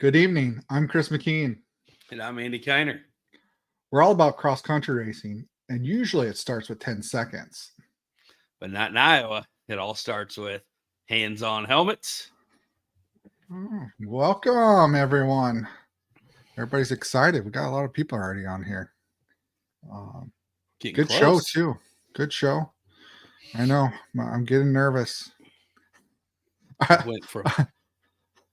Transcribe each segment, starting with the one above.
Good evening. I'm Chris McKean. And I'm Andy Kiner. We're all about cross-country racing, and usually it starts with 10 seconds. But not in Iowa. It all starts with hands-on helmets. Welcome, everyone. Everybody's excited. We got a lot of people already on here. Good close. Show, too. Good show. I know. I'm getting nervous. Went from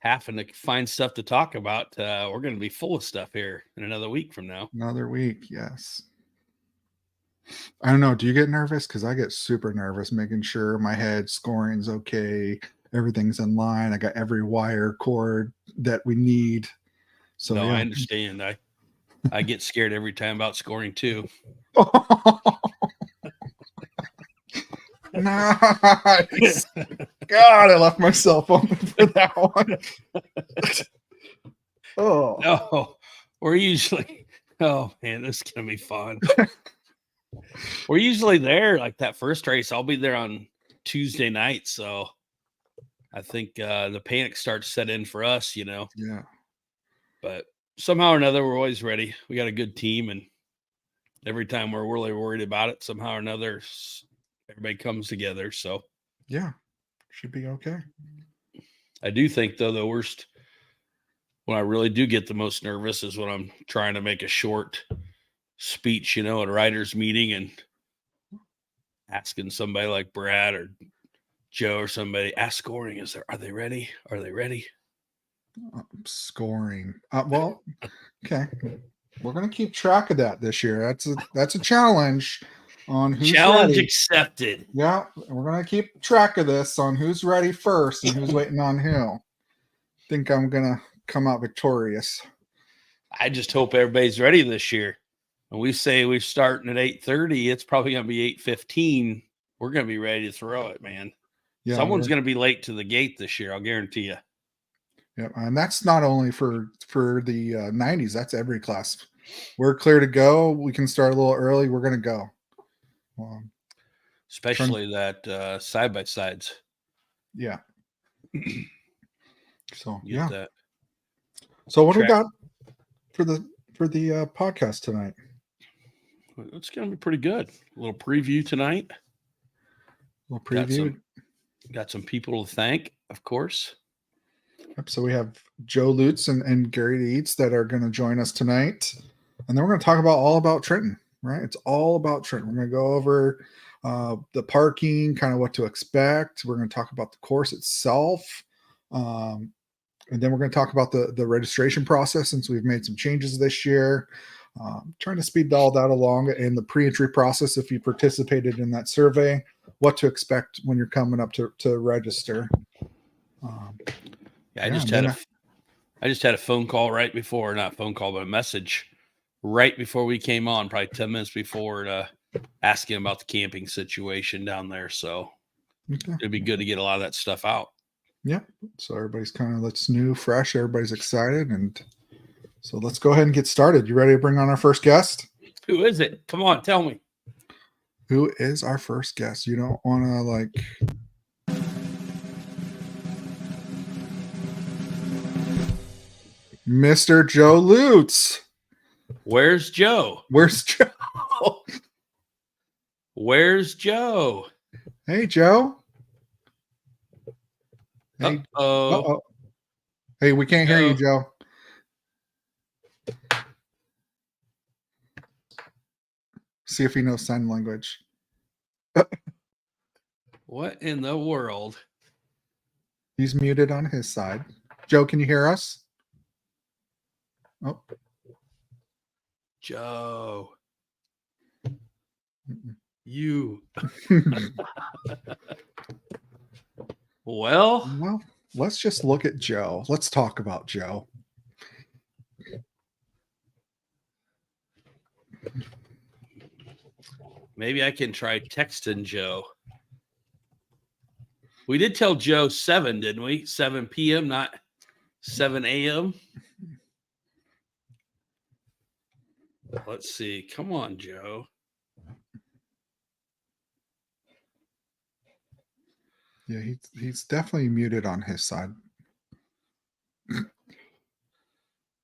having to find stuff to talk about. We're going to be full of stuff here in another week from now. Another week, yes. I don't know. Do you get nervous? Because I get super nervous making sure my head scoring's okay. Everything's in line. I got every wire cord that we need. So no, yeah. I understand. I get scared every time about scoring too. Nice. God, I left my cell phone for that one. Oh no, we're usually. Oh man, this is gonna be fun. We're usually there like that first race. I'll be there on Tuesday night, so I think the panic starts to set in for us. Yeah. But somehow or another, we're always ready. We got a good team, and every time we're really worried about it, somehow or another, everybody comes together. So yeah, should be okay. I do think though the worst, when I really do get the most nervous, is when I'm trying to make a short speech, at a writers' meeting and asking somebody like Brad or Joe or somebody, ask scoring. Are they ready? Are they ready? Scoring. Well, okay. We're gonna keep track of that this year. That's a challenge on who's challenge ready. Accepted. Yeah, we're gonna keep track of this on who's ready first and who's waiting on who. Think I'm gonna come out victorious. I just hope everybody's ready this year. When we say we're starting at 8:30, it's probably gonna be 8:15. We're gonna be ready to throw it, man. Yeah, someone's gonna be late to the gate this year. I'll guarantee you. Yeah, and that's not only for the 90s. That's every class. We're clear to go. We can start a little early. We're gonna go. Especially that side by sides. Yeah. So you yeah. So what do we got for the podcast tonight? It's gonna be pretty good. A little preview tonight. A little preview. Got some people to thank, of course. Yep, so we have Joe Lutes and Gary Eads that are going to join us tonight. And then we're going to talk all about Trenton, right? It's all about Trenton. We're going to go over the parking, kind of what to expect. We're going to talk about the course itself. And then we're going to talk about the registration process, since we've made some changes this year. Trying to speed all that along in the pre-entry process. If you participated in that survey, what to expect when you're coming up to register. I just had a phone call right before, not phone call, but a message right before we came on, probably 10 minutes before, asking about the camping situation down there. So it'd be good to get a lot of that stuff out. Yep. So everybody's kind of, it's new, fresh. Everybody's excited. And so let's go ahead and get started. You ready to bring on our first guest? Who is it? Come on, tell me. Who is our first guest? You don't want to Mr. Joe Lutes. Where's Joe? Where's Joe? Where's Joe? Hey, Joe. Hey. Uh-oh. Hey, we can't hear you, Joe. See if he knows sign language. What in the world? He's muted on his side. Joe, can you hear us? Oh. Joe. You. Well, let's just look at Joe. Let's talk about Joe. Maybe I can try texting Joe. We did tell Joe 7, didn't we? 7 p.m., not 7 a.m. Let's see. Come on, Joe. Yeah, he's definitely muted on his side.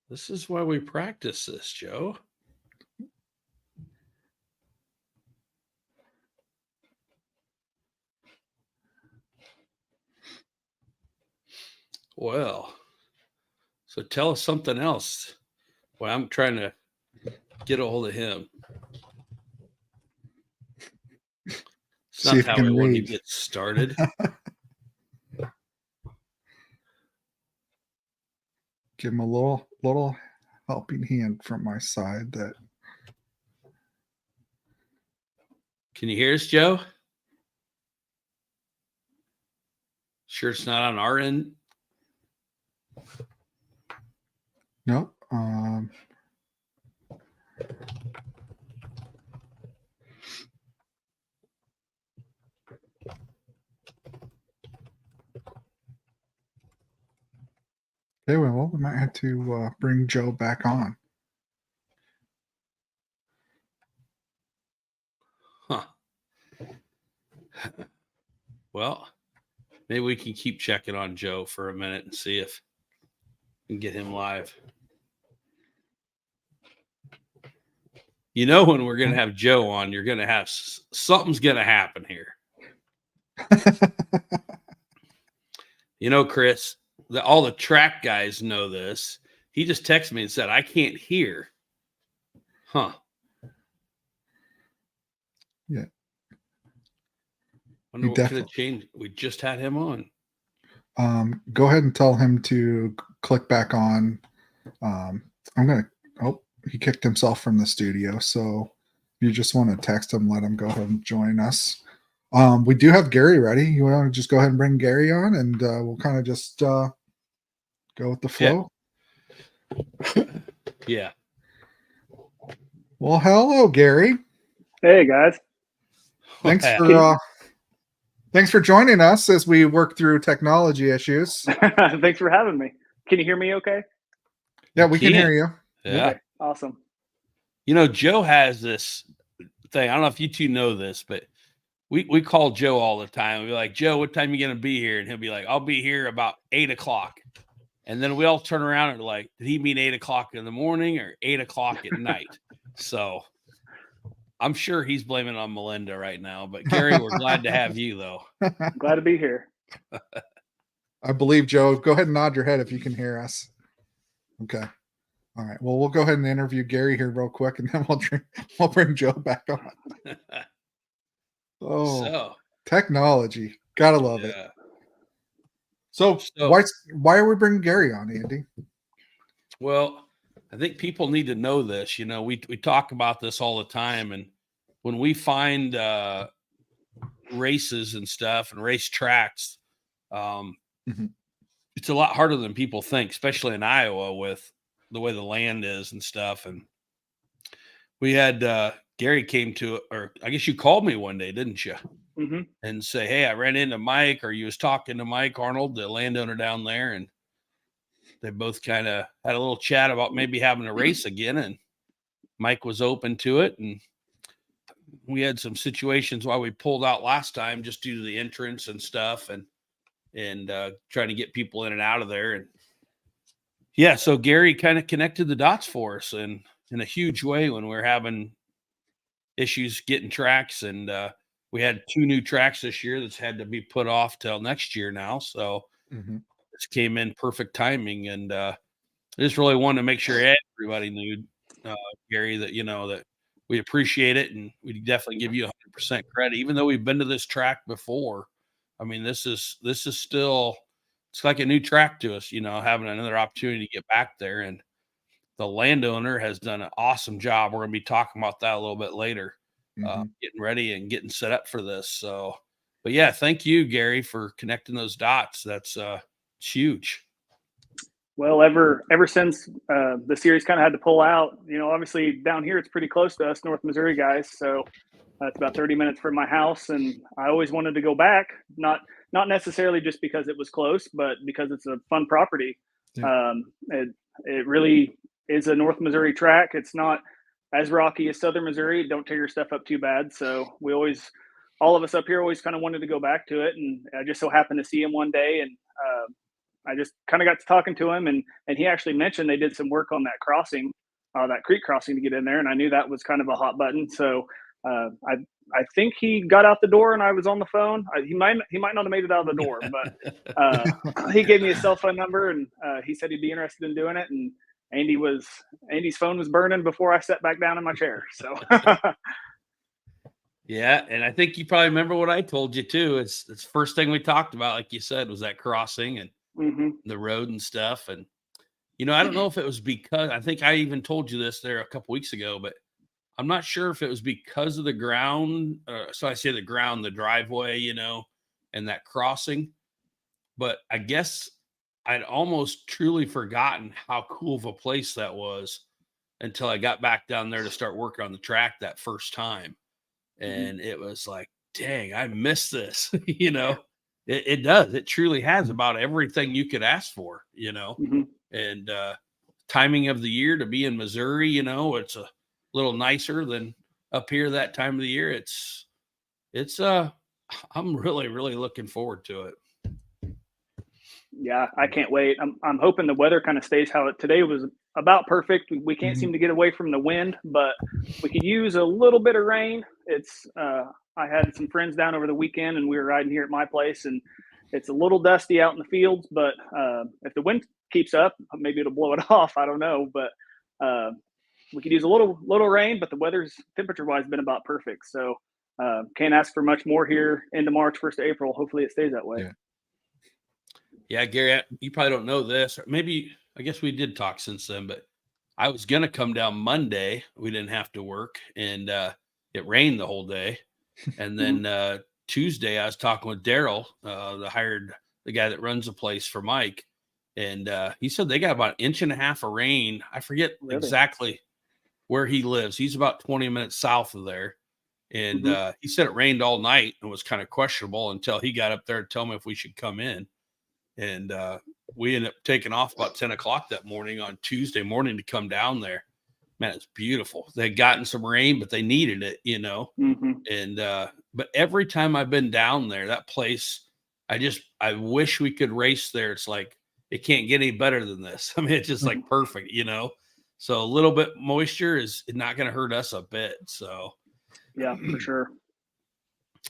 This is why we practice this, Joe. Well, so tell us something else. Well, I'm trying to get a hold of him. It's See not if he how can I want to read. get started. Give him a little helping hand from my side. That Can you hear us, Joe? Sure it's not on our end? nope. Okay, well, we might have to bring Joe back on. Huh. Well, maybe we can keep checking on Joe for a minute and see if we can get him live. You know, when we're going to have Joe on, you're going to have something's going to happen here. You know, Chris, all the track guys know this. He just texted me and said, I can't hear. Huh. Yeah. Wonder what could have changed. We just had him on. Go ahead and tell him to click back on. I'm going to, he kicked himself from the studio. So if you just want to text him, let him go ahead and join us. We do have Gary ready. You want to just go ahead and bring Gary on, and we'll kind of just go with the flow. Yeah. Well, hello, Gary. Hey guys. Thanks for joining us as we work through technology issues. Thanks for having me. Can you hear me okay? Yeah, we can hear you. Yeah. Okay, awesome. You know, Joe has this thing. I don't know if you two know this, but we call Joe all the time. We're like, Joe, what time are you going to be here? And he'll be like, I'll be here about 8:00. And then we all turn around and like, did he mean 8:00 in the morning or 8:00 at night? So I'm sure he's blaming it on Melinda right now. But Gary, we're glad to have you, though. Glad to be here. I believe, Joe. Go ahead and nod your head if you can hear us. Okay. All right. Well, we'll go ahead and interview Gary here real quick, and then we'll bring Joe back on. So technology, gotta love it. So why are we bringing Gary on, Andy? Well, I think people need to know this. You know, we talk about this all the time, and when we find races and stuff and race tracks, it's a lot harder than people think, especially in Iowa with the way the land is and stuff. And we had Gary came to, or I guess you called me one day, didn't you? Mm-hmm. And say, hey, I ran into Mike, or you was talking to Mike Arnold, the landowner down there, and they both kind of had a little chat about maybe having a race again. And Mike was open to it. And we had some situations while we pulled out last time just due to the entrance and stuff and trying to get people in and out of there. And yeah, so Gary kind of connected the dots for us in a huge way when we were having issues getting tracks. And we had 2 new tracks this year that's had to be put off till next year now. So this came in perfect timing. And I just really wanted to make sure everybody knew, Gary, that, you know, that we appreciate it. And we definitely give you 100% credit, even though we've been to this track before. I mean, this is still, it's like a new track to us, you know, having another opportunity to get back there. And the landowner has done an awesome job. We're going to be talking about that a little bit later, getting ready and getting set up for this. So, but yeah, thank you, Gary, for connecting those dots. That's it's huge. Well, ever since the series kind of had to pull out, you know, obviously down here it's pretty close to us, North Missouri guys. So it's about 30 minutes from my house, and I always wanted to go back. Not necessarily just because it was close, but because it's a fun property. Yeah. It really is a North Missouri track. It's not as rocky as Southern Missouri. Don't tear your stuff up too bad. So we always, all of us up here, always kind of wanted to go back to it, and I just so happened to see him one day, and I just kind of got to talking to him, and he actually mentioned they did some work on that crossing, that creek crossing to get in there, and I knew that was kind of a hot button. So I think he got out the door and I was on the phone. He might not have made it out of the door, but he gave me his cell phone number, and he said he'd be interested in doing it. And Andy's phone was burning before I sat back down in my chair. So yeah, and I think you probably remember what I told you too. It's the first thing we talked about, like you said, was that crossing and the road and stuff. And I don't know if it was because I think I even told you this there a couple weeks ago, but I'm not sure if it was because of the ground. So I say the ground, the driveway, and that crossing. But I guess I'd almost truly forgotten how cool of a place that was until I got back down there to start working on the track that first time. And it was like, dang, I missed this. It does. It truly has about everything you could ask for, and timing of the year to be in Missouri, it's a little nicer than up here that time of the year. I'm really, really looking forward to it. Yeah, I can't wait. I'm hoping the weather kind of stays how today was about perfect. We can't seem to get away from the wind, but we could use a little bit of rain. I had some friends down over the weekend and we were riding here at my place, and it's a little dusty out in the fields, but if the wind keeps up, maybe it'll blow it off. I don't know, but we could use a little rain, but the weather's temperature-wise been about perfect. So can't ask for much more here into March, 1st of April. Hopefully it stays that way. Yeah, Gary, you probably don't know this. Or maybe, I guess we did talk since then, but I was going to come down Monday. We didn't have to work, and it rained the whole day. And then Tuesday, I was talking with Daryl, the guy that runs the place for Mike. And he said they got about an inch and a half of rain. I forget exactly where he lives. He's about 20 minutes south of there. And he said it rained all night and was kind of questionable until he got up there to tell me if we should come in. And we ended up taking off about 10 o'clock that morning on Tuesday morning to come down there. Man, it's beautiful. They had gotten some rain, but they needed it, And but every time I've been down there, that place, I wish we could race there. It's like, it can't get any better than this. I mean, it's just like perfect, So a little bit moisture is not going to hurt us a bit. So yeah, for sure.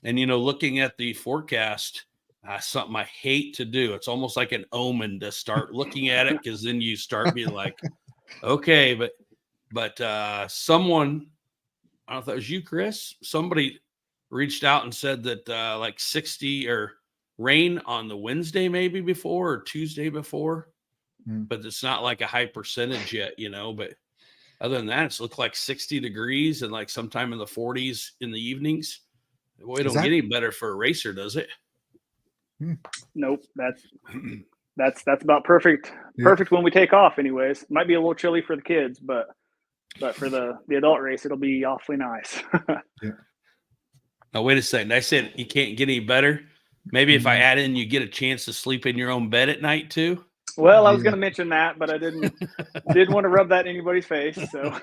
And looking at the forecast, something I hate to do. It's almost like an omen to start looking at it, because then you start being like, okay, but someone, I don't know if that was you, Chris, somebody reached out and said that like 60 or rain on the Wednesday maybe before or Tuesday before, but it's not like a high percentage yet, but other than that, it's looked like 60 degrees and like sometime in the 40s in the evenings. Boy, it don't get any better for a racer, does it? Nope. That's about perfect. Perfect when we take off anyways. Might be a little chilly for the kids, but for the adult race, it'll be awfully nice. Now, wait a second. I said you can't get any better. Maybe if I add in, you get a chance to sleep in your own bed at night too. Well, I was going to mention that, but I didn't want to rub that in anybody's face. So,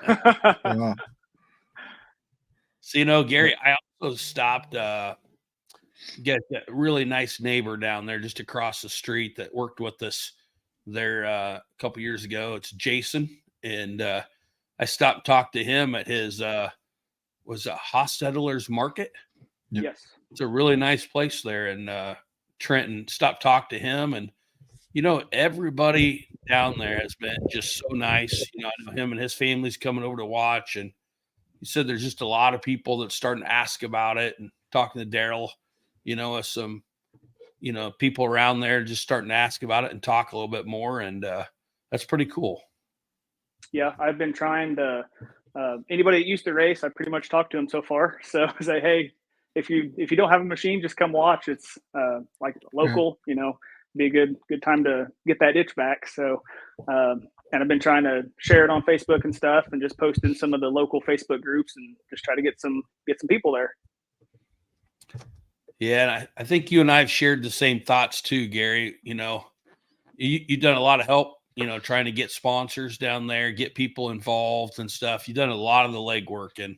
so Gary, I also stopped. Get a really nice neighbor down there just across the street that worked with us there a couple years ago. It's Jason, and I stopped and talked to him at his was a Hostetler's Market. Yes, it's a really nice place there in Trenton. Stopped talk to him, and everybody down there has been just so nice. I know him and his family's coming over to watch, and he said there's just a lot of people that's starting to ask about it, and talking to Daryl, some people around there just starting to ask about it and talk a little bit more, and that's pretty cool. Yeah, I've been trying to anybody that used to race, I pretty much talked to him so far. So I say, hey, if you don't have a machine, just come watch. It's like local, be a good time to get that itch back. So and I've been trying to share it on Facebook and stuff, and just post in some of the local Facebook groups and just try to get some people there. Yeah, and I think you and I have shared the same thoughts too, Gary. You've done a lot of help, trying to get sponsors down there, get people involved and stuff. You've done a lot of the legwork, and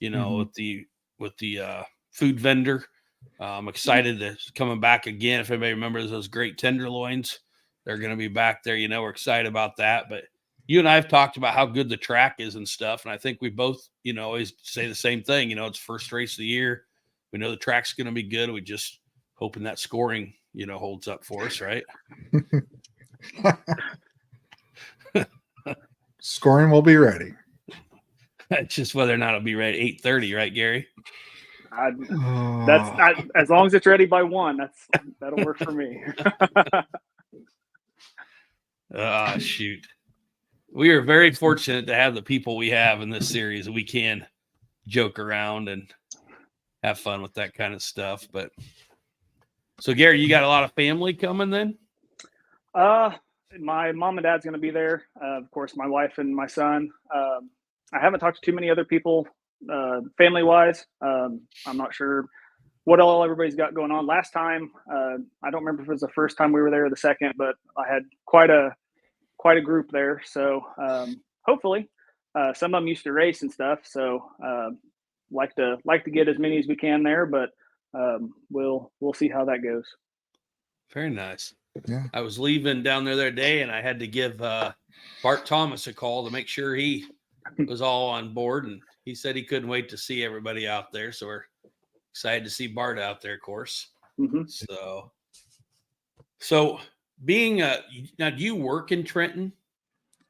with the food vendor, I'm excited to coming back again. If anybody remembers those great tenderloins, they're going to be back there. We're excited about that. But you and I have talked about how good the track is and stuff. And I think we both, always say the same thing. It's first race of the year. We know the track's going to be good. We just hoping that scoring, holds up for us, right? Scoring will be ready. That's just whether or not it'll be ready 8:30, right, Gary? As long as it's ready by 1, that'll work for me. Shoot. We are very fortunate to have the people we have in this series. We can joke around and have fun with that kind of stuff. But so, Gary, you got a lot of family coming then? My mom and dad's going to be there. Of course, my wife and my son. I haven't talked to too many other people, family-wise. I'm not sure what all everybody's got going on. Last time, I don't remember if it was the first time we were there or the second, but I had quite a group there. So hopefully, some of them used to race and stuff. So like to get as many as we can there, but we'll see how that goes. Very nice. Yeah. I was leaving down there that day, and I had to give Bart Thomas a call to make sure he was all on board, and he said he couldn't wait to see everybody out there. So we're excited to see Bart out there, of course. Mm-hmm. So being now, do you work in Trenton?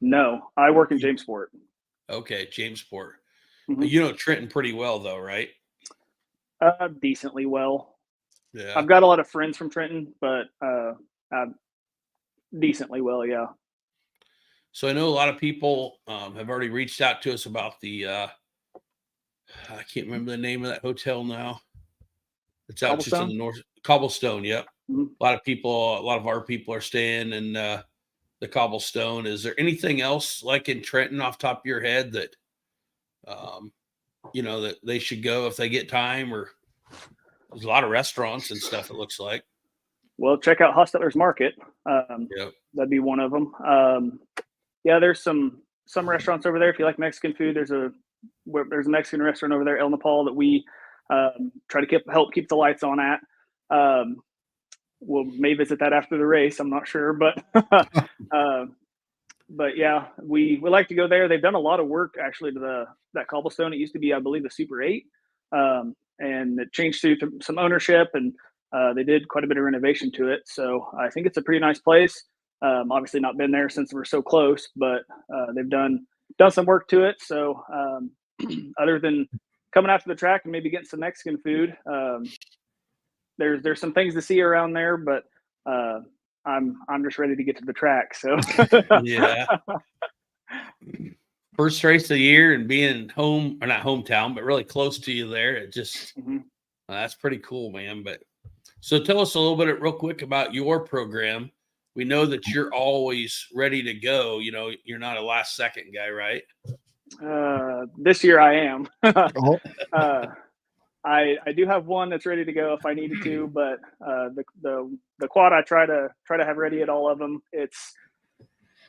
No, I work in Jamesport. Okay, Jamesport. Mm-hmm. You know Trenton pretty well, though, right? Decently well. Yeah. I've got a lot of friends from Trenton, but decently well, yeah. So I know a lot of people have already reached out to us about the I can't remember the name of that hotel now. It's out just in the north. Cobblestone, yep. Mm-hmm. A lot of our people are staying in the Cobblestone. Is there anything else like in Trenton off the top of your head that that they should go if they get time? Or there's a lot of restaurants and stuff, it looks like. Well, check out Hostetler's Market. Yep. That'd be one of them. Yeah, there's some restaurants over there. If you like Mexican food, there's a Mexican restaurant over there, El Nepal, that we try to help keep the lights on at. We'll may visit that after the race. I'm not sure, but but yeah, we like to go there. They've done a lot of work actually to that Cobblestone. It used to be, I believe, the Super 8, and it changed through some ownership, and they did quite a bit of renovation to it. So I think it's a pretty nice place. Obviously not been there since we're so close, but they've done some work to it. So other than coming out to the track and maybe getting some Mexican food, there's some things to see around there, but I'm just ready to get to the track. So yeah. First race of the year and being home, or not hometown, but really close to you there. It just that's pretty cool, man. But so tell us a little bit real quick about your program. We know that you're always ready to go. You're not a last second guy, right? This year I am. Oh. I do have one that's ready to go if I needed to, but the quad I try to have ready at all of them. It's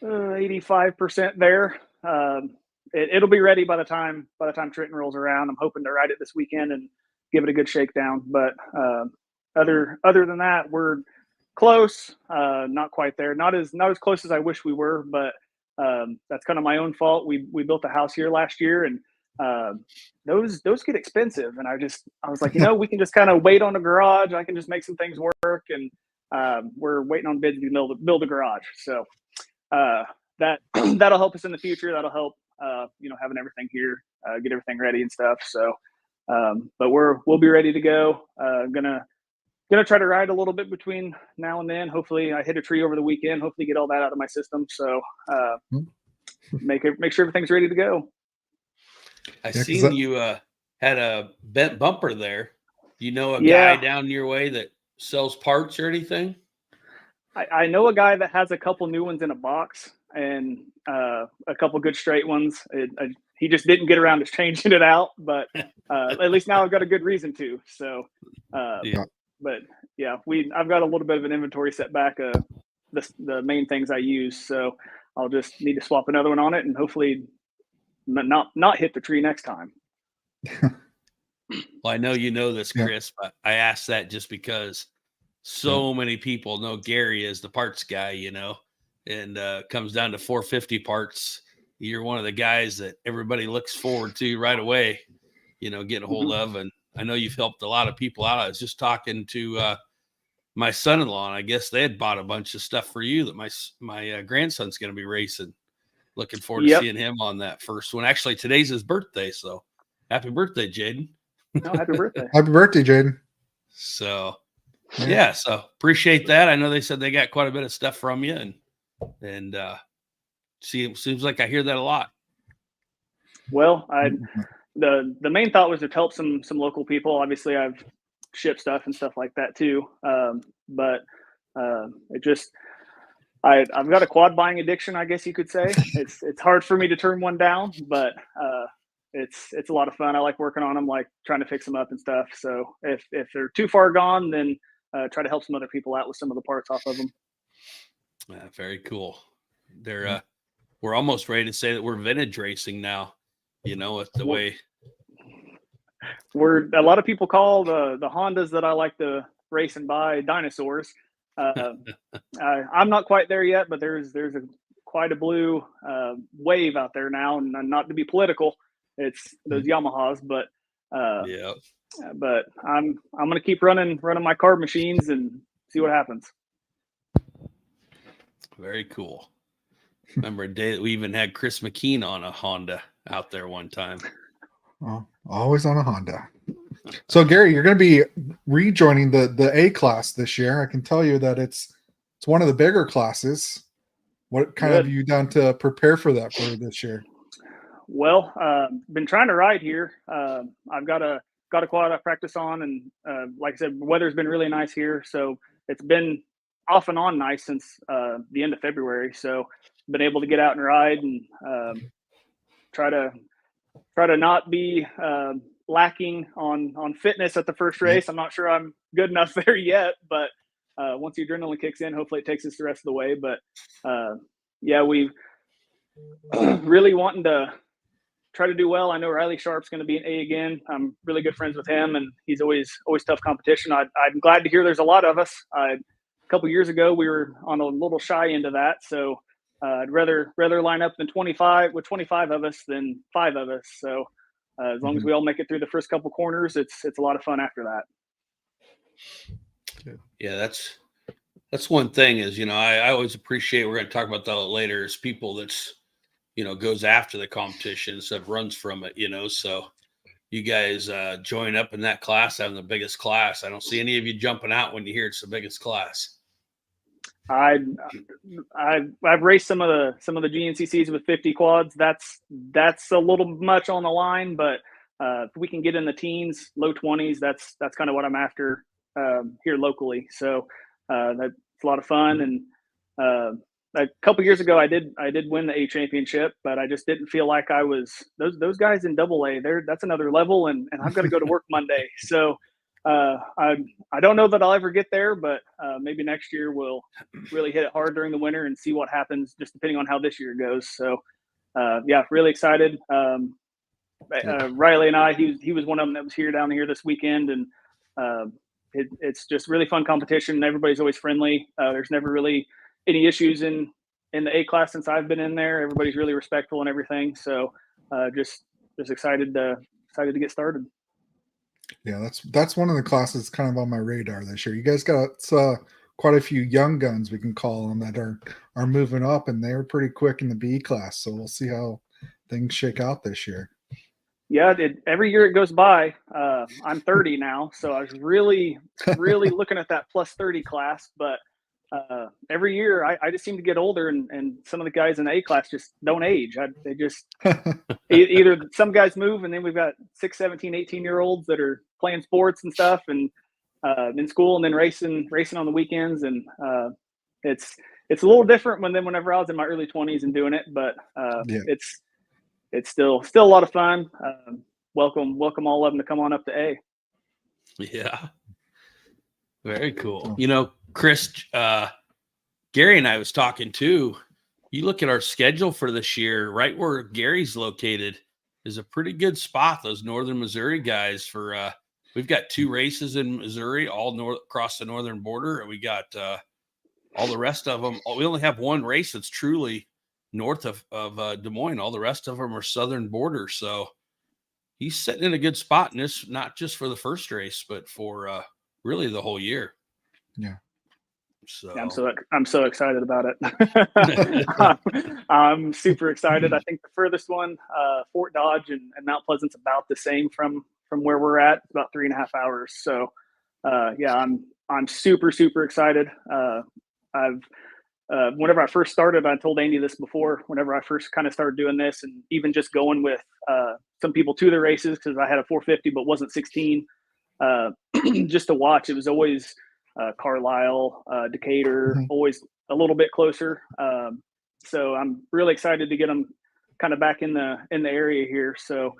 85% there. It'll be ready by the time Trenton rolls around. I'm hoping to ride it this weekend and give it a good shakedown. But other than that, we're close. Not quite there. Not as close as I wish we were, but that's kind of my own fault. We built a house here last year, and those get expensive. And I was like, we can just kind of wait on a garage. I can just make some things work, and we're waiting on bids to build a garage. So that'll help us in the future. That'll help having everything here, get everything ready and stuff. So but we'll be ready to go. Gonna try to ride a little bit between now and then. Hopefully I hit a tree over the weekend, hopefully get all that out of my system. So make sure everything's ready to go. I seen you had a bent bumper there. Do you know a guy down your way that sells parts or anything? I know a guy that has a couple new ones in a box and a couple good straight ones. He just didn't get around to changing it out, but at least now I've got a good reason to. So but yeah, I've got a little bit of an inventory setback. The main things I use, so I'll just need to swap another one on it, and hopefully not hit the tree next time. Well, I know you know this, Chris, but I asked that just because so many people know Gary as the parts guy, you know, and comes down to 450 parts. You're one of the guys that everybody looks forward to right away, you know, getting a hold of. And I know you've helped a lot of people out. I was just talking to my son-in-law, and I guess they had bought a bunch of stuff for you that my grandson's going to be racing. Looking forward to seeing him on that first one. Actually, today's his birthday, so happy birthday, Jaden. Oh, happy birthday. Happy birthday, Jaden. So so appreciate that. I know they said they got quite a bit of stuff from you, and seems like I hear that a lot. Well, the main thought was to help some local people. Obviously, I've shipped stuff and stuff like that too. But it just I've got a quad buying addiction, I guess you could say. It's hard for me to turn one down, but it's a lot of fun. I like working on them, like trying to fix them up and stuff. So if they're too far gone, then try to help some other people out with some of the parts off of them. Very cool. We're almost ready to say that we're vintage racing now, you know, with the way a lot of people call the Hondas that I like to race and buy dinosaurs. I'm not quite there yet, but there's quite a blue wave out there now, and not to be political, it's those Yamahas, but but I'm gonna keep running my carb machines and see what happens. Very cool. Remember a day that we even had Chris McKean on a Honda out there one time. Oh, always on a Honda. So Gary, you're going to be rejoining the A class this year. I can tell you that it's one of the bigger classes. What kind of you done to prepare for that for this year? Well, been trying to ride here. I've got a quad I practice on, and like I said, weather's been really nice here, so it's been off and on nice since the end of February. So been able to get out and ride and try to not be lacking on fitness at the first race. I'm not sure I'm good enough there yet, but once the adrenaline kicks in, hopefully it takes us the rest of the way. But we really wanting to try to do well. I know Riley Sharp's going to be an A again. I'm really good friends with him, and he's always tough competition. I'm glad to hear there's a lot of us. A couple years ago, we were on a little shy end of that, so I'd rather line up than 25 of us than 5 of us. So as long as we all make it through the first couple corners, it's a lot of fun after that. Yeah, that's one thing is, you know, I always appreciate, we're going to talk about that later, is people that's, you know, goes after the competition instead of runs from it, you know. So you guys join up in that class, having the biggest class. I don't see any of you jumping out when you hear it's the biggest class. I've raced some of the GNCCs with 50 quads. That's a little much on the line, but if we can get in the teens, low 20s, that's kind of what I'm after here locally. So that's a lot of fun. And a couple years ago, I did win the A championship, but I just didn't feel like I was those guys in double A. That's another level, and I've got to go to work Monday. So I don't know that I'll ever get there, but maybe next year we'll really hit it hard during the winter and see what happens, just depending on how this year goes. So really excited. Riley and I, he was one of them that was down here this weekend, and it's just really fun competition. Everybody's always friendly. There's never really any issues in the A class since I've been in there. Everybody's really respectful and everything. So just excited to get started. Yeah, that's one of the classes kind of on my radar this year. You guys got quite a few young guns, we can call them, that are moving up, and they were pretty quick in the B class. So we'll see how things shake out this year. Yeah, every year it goes by. I'm 30 now, so I was really looking at that plus 30 class. But every year I just seem to get older, and some of the guys in the A class just don't age. They just either some guys move, and then we've got 6, 17, 18-year-olds that are playing sports and stuff, and in school, and then racing on the weekends. And it's a little different whenever I was in my early 20s and doing it, but it's still a lot of fun. Welcome all of them to come on up to A. Yeah, very cool. You know, Chris, Gary and I was talking too. You look at our schedule for this year, right where Gary's located is a pretty good spot. Those Northern Missouri guys for we've got 2 races in Missouri, all across the northern border, and we got all the rest of them. We only have 1 race that's truly north of Des Moines. All the rest of them are southern border. So he's sitting in a good spot in this, not just for the first race, but for really the whole year. Yeah. So yeah, I'm so excited about it. I'm super excited. I think the furthest one, Fort Dodge and Mount Pleasant's about the same from where we're at. It's about 3.5 hours. So yeah, I'm super excited. Whenever I first started, I told Andy this before, whenever I first kind of started doing this, and even just going with some people to the races, because I had a 450 but wasn't 16, just to watch. It was always Carlisle, Decatur, always a little bit closer. So I'm really excited to get them kind of back in the area here. So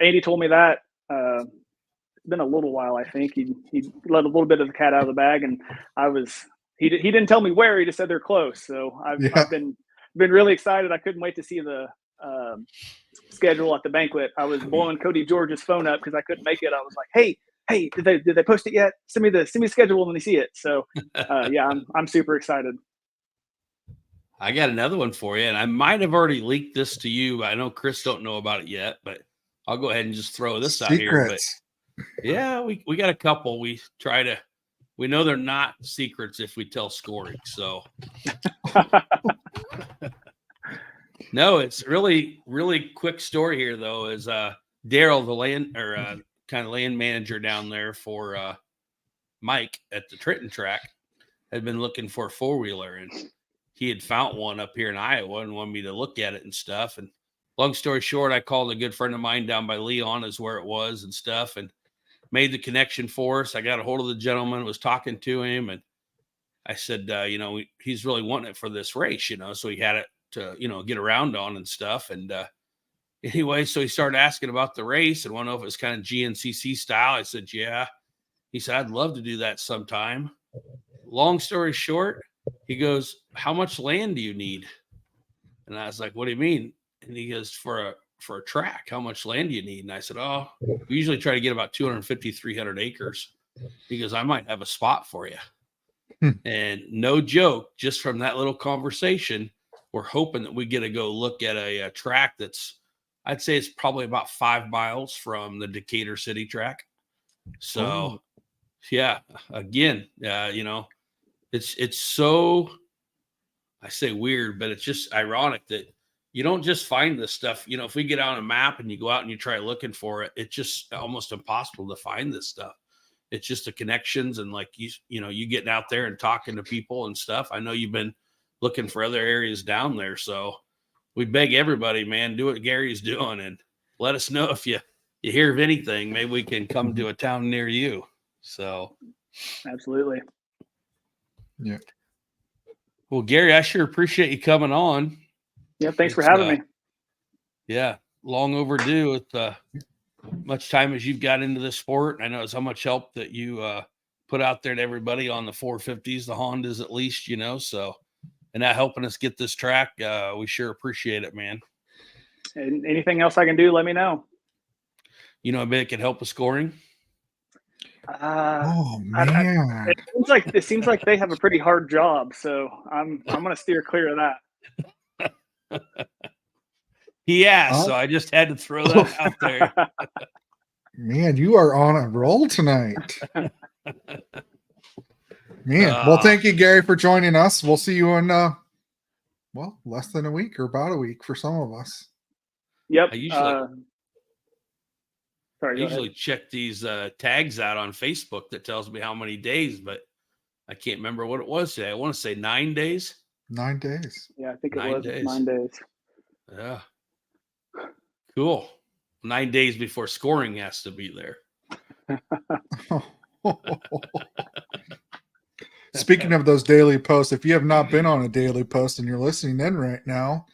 Andy told me that it's been a little while. I think he let a little bit of the cat out of the bag, and he didn't tell me where. He just said they're close. So I've been really excited. I couldn't wait to see the schedule at the banquet. I was blowing Cody George's phone up because I couldn't make it. I was like, hey, did they post it yet? Send me the schedule when they see it. So yeah, I'm super excited. I got another one for you, and I might have already leaked this to you. I know Chris don't know about it yet, but I'll go ahead and just throw this out here. But yeah, we got a couple. We know they're not secrets if we tell scoring. So no, it's really quick story here though. Is Daryl, the land kind of land manager down there for Mike at the Trenton track, had been looking for a 4-wheeler, and he had found one up here in Iowa and wanted me to look at it and stuff. And long story short, I called a good friend of mine down by Leon, is where it was and stuff, and made the connection for us. I got a hold of the gentleman, was talking to him, and I said, he's really wanting it for this race, so he had it to, get around on and stuff. And anyway, so he started asking about the race and wanted to know if it was kind of GNCC style. I said, yeah. He said, I'd love to do that sometime. Long story short, he goes, how much land do you need? And I was like, what do you mean? And he goes, for a track, how much land do you need? And I said, oh, we usually try to get about 250, 300 acres. He goes, I might have a spot for you. And no joke, just from that little conversation, we're hoping that we get to go look at a track that's, I'd say it's probably about 5 miles from the Decatur City track. So yeah, again, it's so, I say weird, but it's just ironic that you don't just find this stuff. If we get on a map and you go out and you try looking for it, it's just almost impossible to find this stuff. It's just the connections and like, you getting out there and talking to people and stuff. I know you've been looking for other areas down there. So we beg everybody, man, do what Gary's doing and let us know if you hear of anything. Maybe we can come to a town near you. So absolutely. Yeah. Well, Gary, I sure appreciate you coming on. Yeah. Thanks for having me. Yeah. Long overdue with much time as you've got into this sport. I know it's how much help that you put out there to everybody on the 450s, the Hondas at least, so, and that helping us get this track. We sure appreciate it, man. And anything else I can do, let me know. I bet it can help with scoring. Oh man. It seems like they have a pretty hard job. So I'm going to steer clear of that. Yeah, so I just had to throw that out there. Man, you are on a roll tonight. Man, well, thank you, Gary, for joining us. We'll see you in, less than a week or about a week for some of us. Yep. I usually check these tags out on Facebook that tells me how many days, but I can't remember what it was today. I want to say 9 days. 9 days. Yeah, I think it was 9 days. Yeah. Cool. 9 days before scoring has to be there. Speaking of those daily posts, if you have not been on a daily post and you're listening in right now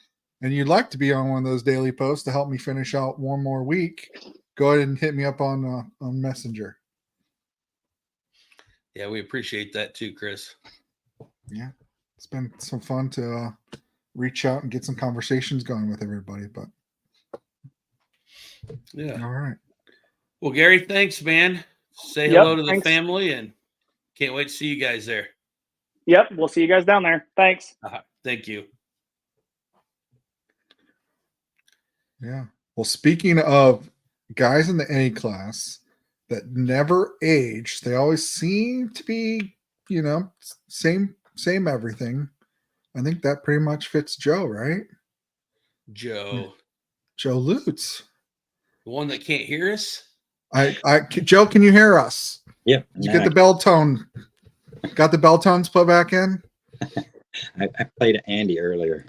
and you'd like to be on one of those daily posts to help me finish out one more week, go ahead and hit me up on Messenger. Yeah, we appreciate that too, Chris. Yeah, it's been some fun to reach out and get some conversations going with everybody. But yeah. All right. Well, Gary, thanks, man. Say Yep, hello to the thanks. family, and can't wait to see you guys there. Yep, we'll see you guys down there. Thanks. Thank you. Yeah. Well, speaking of guys in the A class that never age, they always seem to be, same everything. I think that pretty much fits Joe, right? Joe. Joe Lutes. The one that can't hear us? Joe, can you hear us? Yep. Did you get the bell tone? Got the bell tones put back in? I played Andy earlier.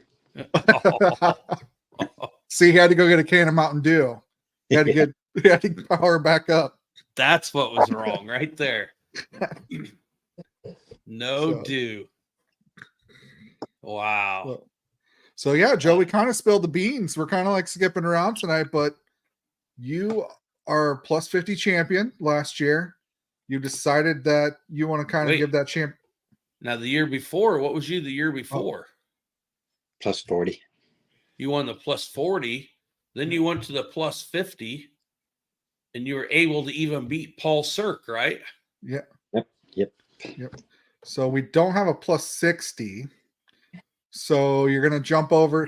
See, he had to go get a can of Mountain Dew. He had to power back up. That's what was wrong right there. No dew. Wow. So yeah, Joe, we kind of spilled the beans. We're kind of like skipping around tonight, but you are plus 50 champion last year. You decided that you want to kind of give that champ. Now the year before, what was you the year before? Plus 40. You won the plus 40. Then you went to the plus 50, and you were able to even beat Paul Cirque, right? Yeah. Yep. So we don't have a plus 60. So you're going to jump over.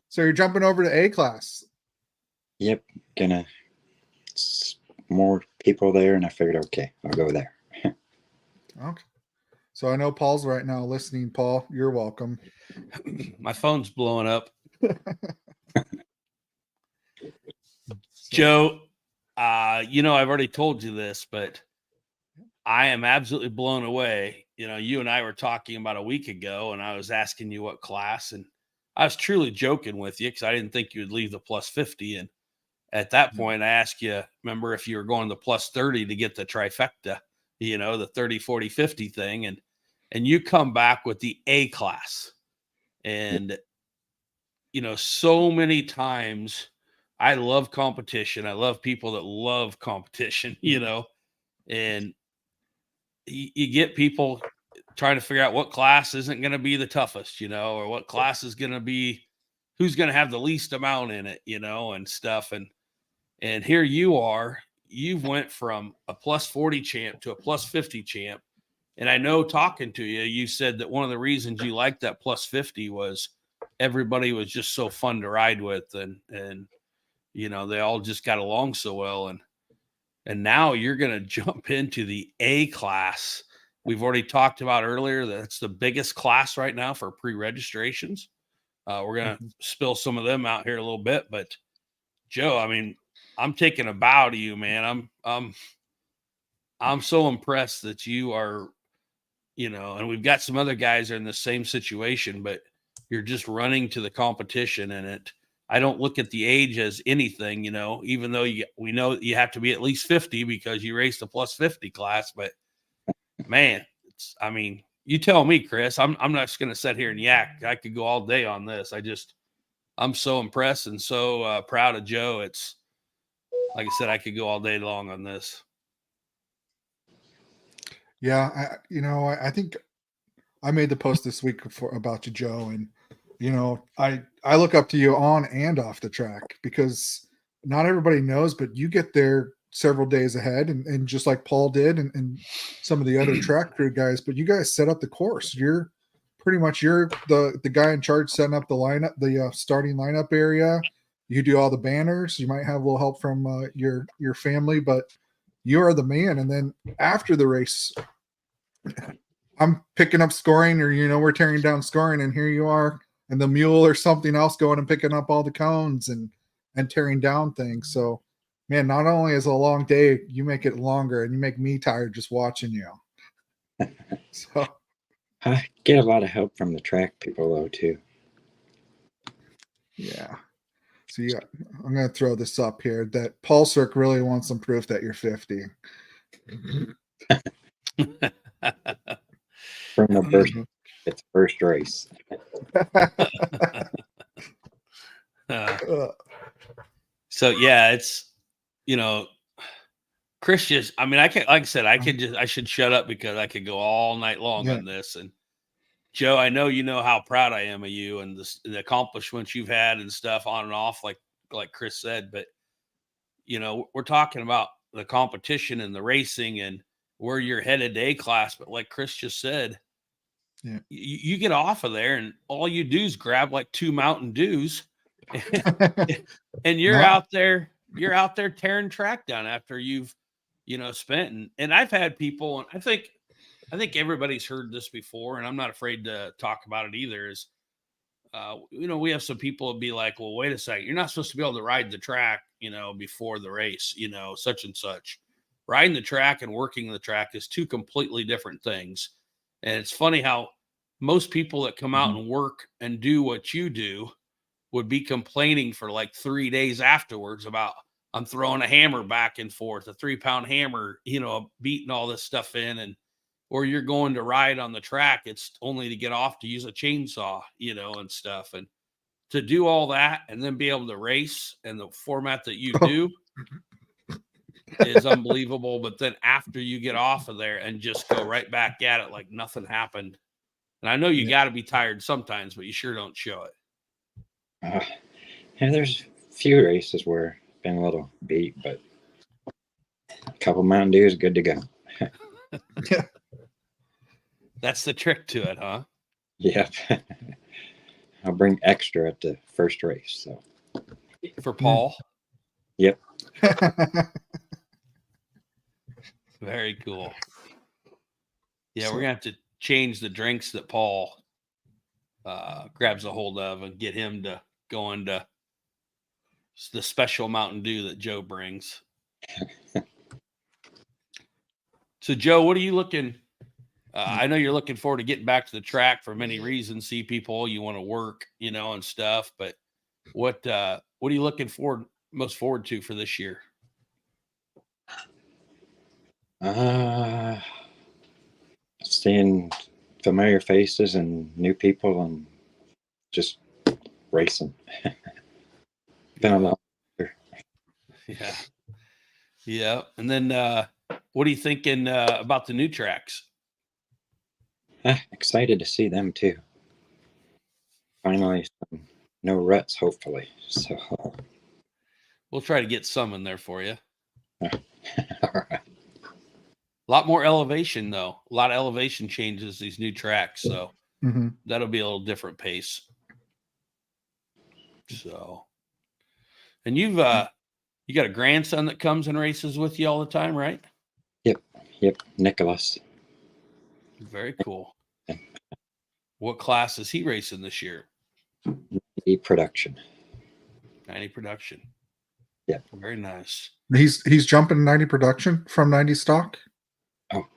So you're jumping over to A class. Yep. More people there, and I figured, okay, I'll go there. Okay. So I know Paul's right now listening. Paul, you're welcome. My phone's blowing up. Joe, I've already told you this, but I am absolutely blown away. You and I were talking about a week ago, and I was asking you what class, and I was truly joking with you because I didn't think you would leave the plus 50. And at that point, I asked you, remember if you were going to plus 30 to get the trifecta, the 30, 40, 50 thing. And you come back with the A class. And, so many times I love competition. I love people that love competition, and you get people trying to figure out what class isn't going to be the toughest, or what class is going to be, who's going to have the least amount in it, and stuff. And here you are, you've went from a plus 40 champ to a plus 50 champ. And I know talking to you, you said that one of the reasons you liked that plus 50 was everybody was just so fun to ride with. And they all just got along so well. And now you're going to jump into the A class. We've already talked about earlier that it's the biggest class right now for pre-registrations. We're going to spill some of them out here a little bit, but Joe, I mean, I'm taking a bow to you, man. I'm so impressed that you are, and we've got some other guys that are in the same situation, but you're just running to the competition. And I don't look at the age as anything, even though we know you have to be at least 50 because you raced the plus 50 class. But man, you tell me, Chris. I'm not just going to sit here and yak. I could go all day on this. I'm so impressed and so proud of Joe. It's like I said, I could go all day long on this. Yeah, I think I made the post this week about you, Joe, and I look up to you on and off the track because not everybody knows, but you get there several days ahead, and just like Paul did, and some of the other track crew guys. But you guys set up the course. You're the guy in charge setting up the lineup, the starting lineup area. You do all the banners. You might have a little help from your family, but you are the man. And then after the race, I'm picking up scoring, or we're tearing down scoring, and here you are, and the mule or something else going and picking up all the cones and tearing down things. So, man, not only is it a long day, you make it longer, and you make me tired just watching you. So I get a lot of help from the track people though too. Yeah. So I'm going to throw this up here that Paul Cirque really wants some proof that you're 50. From the first race. So yeah, it's Chris just, I should shut up because I could go all night long on this. And Joe, I know how proud I am of you and the accomplishments you've had and stuff on and off, like Chris said, but we're talking about the competition and the racing and where you're headed to A class. But like Chris just said, you get off of there and all you do is grab like 2 Mountain Dews and you're out there tearing track down after you've, spent. And I've had people, and I think everybody's heard this before, and I'm not afraid to talk about it either, is, we have some people be like, well, wait a second, you're not supposed to be able to ride the track, before the race, such and such. Riding the track and working the track is 2 completely different things. And it's funny how most people that come out and work and do what you do would be complaining for like 3 days afterwards about, I'm throwing a hammer back and forth, a 3-pound hammer, beating all this stuff in, or you're going to ride on the track. It's only to get off to use a chainsaw, and stuff. And to do all that and then be able to race and the format that you do is unbelievable. But then after you get off of there and just go right back at it like nothing happened. And I know you got to be tired sometimes, but you sure don't show it. And there's a few races where I've been a little beat, but a couple Mountain Dew is good to go. Yeah. That's the trick to it, huh? Yep. I'll bring extra at the first race. So for Paul. Yep. Very cool. Yeah, we're gonna have to change the drinks that Paul grabs a hold of and get him to go into the special Mountain Dew that Joe brings. So, Joe, what are you looking? I know you're looking forward to getting back to the track for many reasons. See people, you want to work, and stuff. But what are you looking most forward to for this year? Seeing familiar faces and new people and just racing. Been a lot. Yeah. Yeah. And then what are you thinking about the new tracks? Excited to see them too. Finally, no ruts, hopefully. So we'll try to get some in there for you. All right. A lot more elevation, though. A lot of elevation changes, these new tracks. So that'll be a little different pace. So, and you got a grandson that comes and races with you all the time, right? Yep. Nicholas. Very cool. What class is he racing this year? 90 production. 90 production. Yeah. Very nice. He's jumping 90 production from 90 stock. Oh,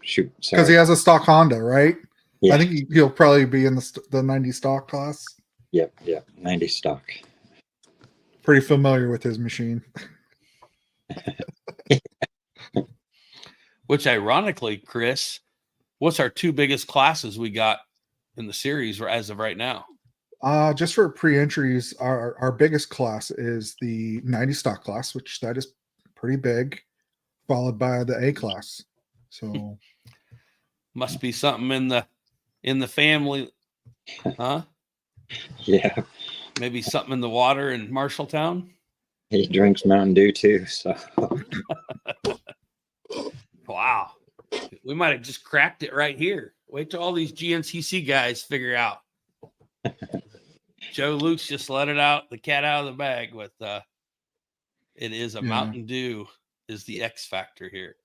shoot. Because he has a stock Honda, right? Yeah. I think he'll probably be in the 90 stock class. Yep. 90 stock. Pretty familiar with his machine. Which ironically, Chris, what's our 2 biggest classes we got in the series as of right now? Just for pre-entries, our biggest class is the 90 stock class, which that is pretty big, followed by the A class. So must be something in the family, huh? Yeah. Maybe something in the water in Marshalltown. He drinks Mountain Dew too, so wow. We might have just cracked it right here. Wait till all these GNCC guys figure out. Joe Lutes just let it out, the cat out of the bag with it is a Mountain Dew is the X factor here.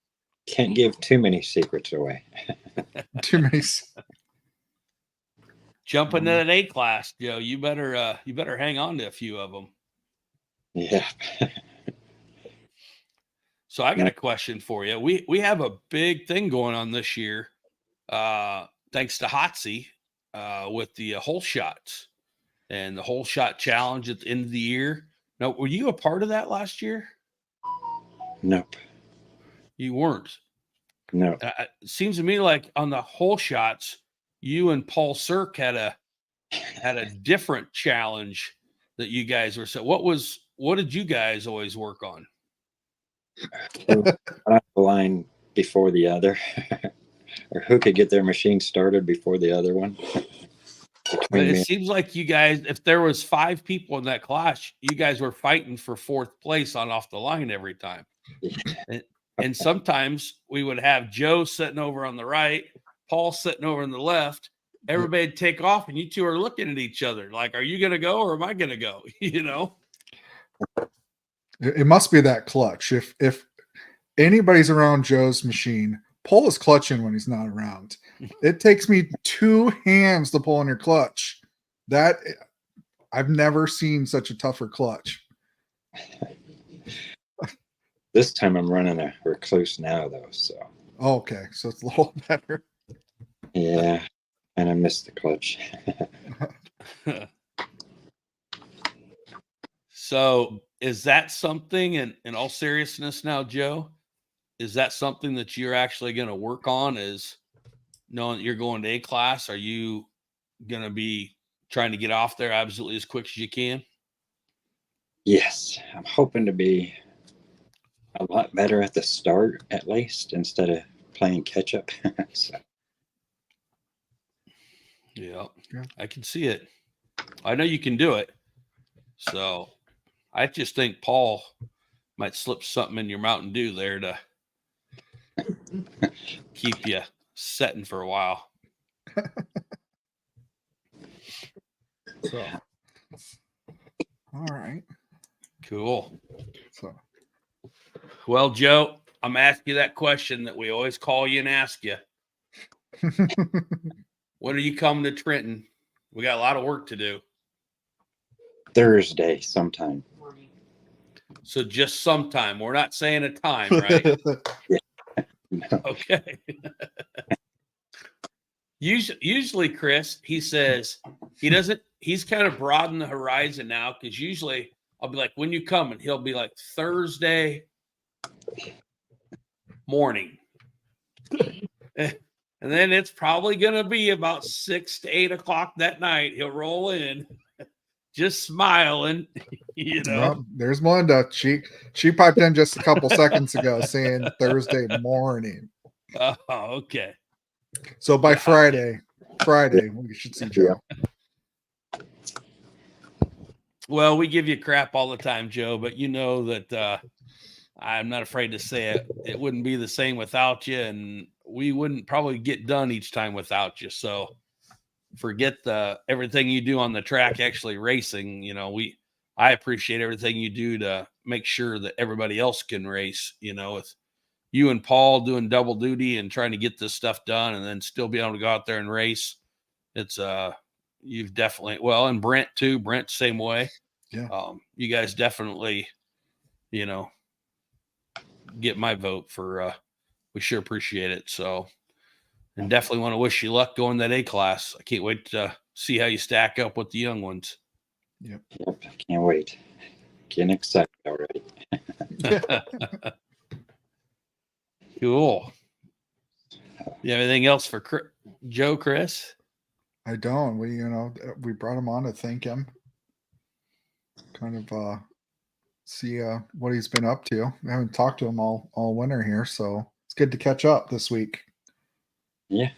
Can't give too many secrets away. Too many. Jump into that A class, Joe. You better hang on to a few of them. Yeah. So I got a question for you. We have a big thing going on this year, thanks to Hotsy, with the hole shots and the hole shot challenge at the end of the year. Now, were you a part of that last year? Nope. You weren't. No. It seems to me like on the hole shots, you and Paul Cirque had a different challenge that you guys were. So what did you guys always work on? The line before the other, or who could get their machine started before the other one. It me. seems like you guys, if there was 5 people in that class, you guys were fighting for 4th place on off the line every time. And sometimes we would have Joe sitting over on the right, Paul sitting over on the left. Everybody'd take off, and you two are looking at each other like, "Are you going to go or am I going to go?" You know. It must be that clutch. If anybody's around Joe's machine, pull is clutching when he's not around. It takes me 2 hands to pull on your clutch. That I've never seen such a tougher clutch. This time I'm running a recluse now, though. So Okay, so it's a little better. yeah, and I missed the clutch. So is that something, in all seriousness now, Joe, is that something that you're actually going to work on, is knowing that you're going to A class? Are you going to be trying to get off there absolutely as quick as you can? Yes, I'm hoping to be a lot better at the start, at least, instead of playing catch up. So, Yeah, Yeah. I can see it. I know you can do it. So I just think Paul might slip something in your Mountain Dew there to keep you setting for a while. So, all right. Cool. So, Well, Joe, I'm asking you that question that we always call you and ask you. When are you coming to Trenton? We got a lot of work to do. Thursday sometime. So just sometime. We're not saying a time, right? No. Okay. Usually, Chris, he says he's kind of broadened the horizon now, because usually I'll be like, "When you coming?" He'll be like, "Thursday morning." And then it's probably going to be about 6 to 8 o'clock that night. He'll roll in, just smiling, you know. well, there's Melinda. She piped in just a couple seconds ago saying Thursday morning. Oh, okay. So by Gotcha. Friday, we should see Joe. Well, we give you crap all the time, Joe, but you know that I'm not afraid to say it. It wouldn't be the same without you, and we wouldn't probably get done each time without you. So forget everything you do on the track, actually racing. You know, I appreciate everything you do to make sure that everybody else can race, you know, with you and Paul doing double duty and trying to get this stuff done and then still be able to go out there and race. It's you've definitely, well, and Brent too. Brent, same way. Yeah. You guys definitely, you know, get my vote for we sure appreciate it. So, and definitely want to wish you luck going that A class. I can't wait to see how you stack up with the young ones. Yep. Yep, I can't wait. Getting excited already. Cool. You have anything else for Joe, Chris? I don't. We brought him on to thank him. Kind of see what he's been up to. We haven't talked to him all winter here, so it's good to catch up this week. Yeah.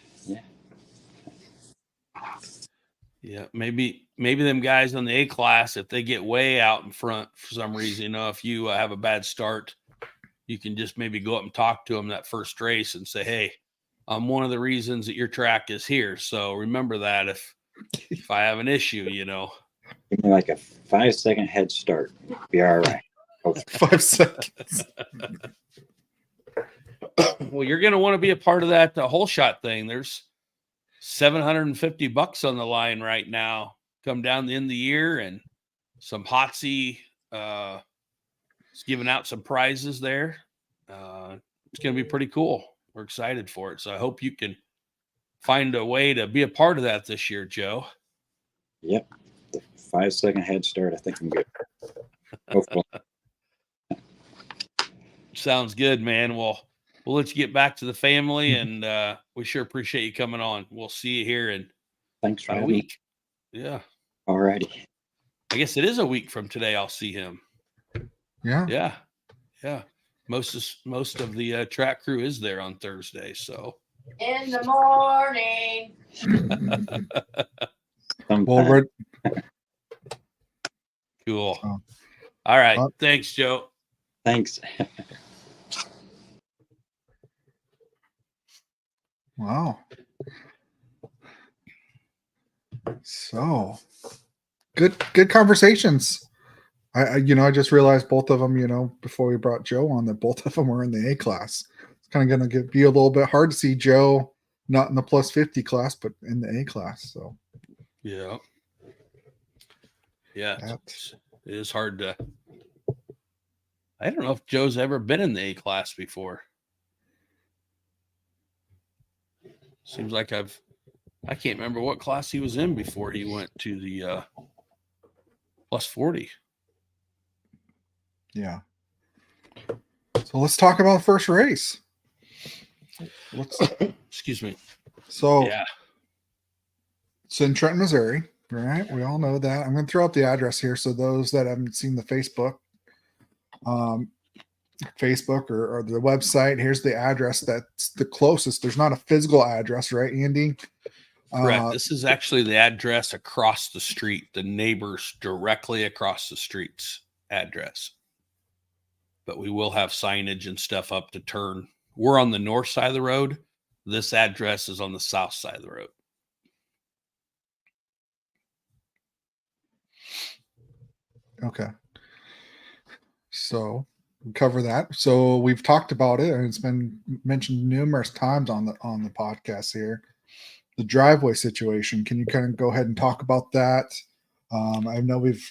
Yeah, maybe them guys on the A class, if they get way out in front for some reason, you know, if you have a bad start, you can just maybe go up and talk to them that first race and say, "Hey, I'm one of the reasons that your track is here. So remember that if I have an issue, you know." Give me like a 5-second head start. Be all right. 5 seconds. Well, you're going to want to be a part of that whole shot thing. There's $750 on the line right now. Come down the end of the year, and some Hotsy is giving out some prizes there. It's going to be pretty cool. We're excited for it. So I hope you can find a way to be a part of that this year, Joe. Yep. The 5-second head start. I think I'm good. Hopefully. Sounds good, man. Well, we'll let you get back to the family, and we sure appreciate you coming on. We'll see you here in Thanks for about a having me. week. Yeah. All righty. I guess it is a week from today I'll see him. Yeah. Yeah. Most of the track crew is there on Thursday. So in the morning. Some Well, sometime. Cool. Oh. All right. Thanks, Joe. Thanks. Wow. So good conversations. I just realized both of them, before we brought Joe on, that both of them were in the A class. It's kind of going to be a little bit hard to see Joe not in the plus 50 class, but in the A class. So Yeah. Yeah. That's- It is hard to. I don't know if Joe's ever been in the A class before. Seems like I can't remember what class he was in before he went to the plus 40. yeah. So let's talk about the first race. Excuse me. So Yeah. it's in Trenton, Missouri, right? We all know that. I'm going to throw up the address here. So those that haven't seen the Facebook or the website, here's the address that's the closest. There's not a physical address, right, Andy? Correct. This is actually the address across the street, the neighbors directly across the street's address. But we will have signage and stuff up to turn. We're on the north side of the road. This address is on the south side of the road. Okay. So we cover that. So we've talked about it, and it's been mentioned numerous times on the podcast here. The driveway situation. Can you kind of go ahead and talk about that? I know we've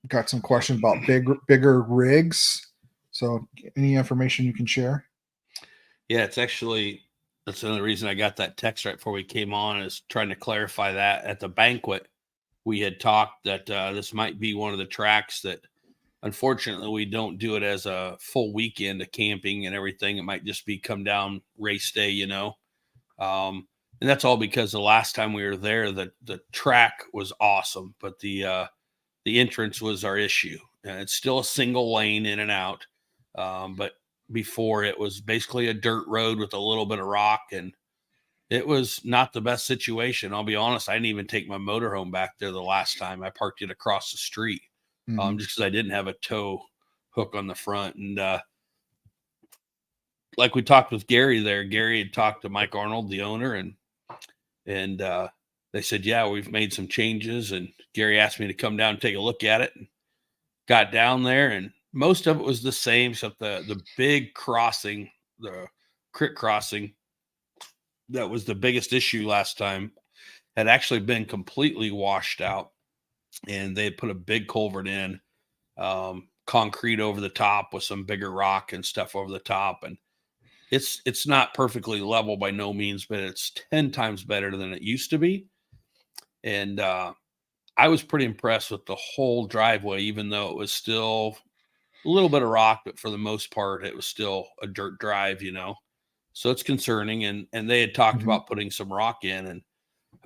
got some questions about bigger rigs. So any information you can share? Yeah, that's another reason I got that text right before we came on, is trying to clarify that. At the banquet, we had talked that this might be one of the tracks that, unfortunately, we don't do it as a full weekend of camping and everything. It might just be come down race day, and that's all because the last time we were there, the track was awesome, but the entrance was our issue. And it's still a single lane in and out, but before it was basically a dirt road with a little bit of rock, and it was not the best situation. I'll be honest, I didn't even take my motorhome back there the last time. I parked it across the street, just because I didn't have a tow hook on the front. And like we talked with Gary there, Gary had talked to Mike Arnold, the owner, and they said, yeah, we've made some changes. And Gary asked me to come down and take a look at it, and got down there, and most of it was the same, except the big crossing, the creek crossing, that was the biggest issue last time, had actually been completely washed out, and they had put a big culvert in, concrete over the top with some bigger rock and stuff over the top. And it's not perfectly level by no means, but it's 10 times better than it used to be. And I was pretty impressed with the whole driveway, even though it was still a little bit of rock, but for the most part, it was still a dirt drive, So it's concerning. And they had talked about putting some rock in.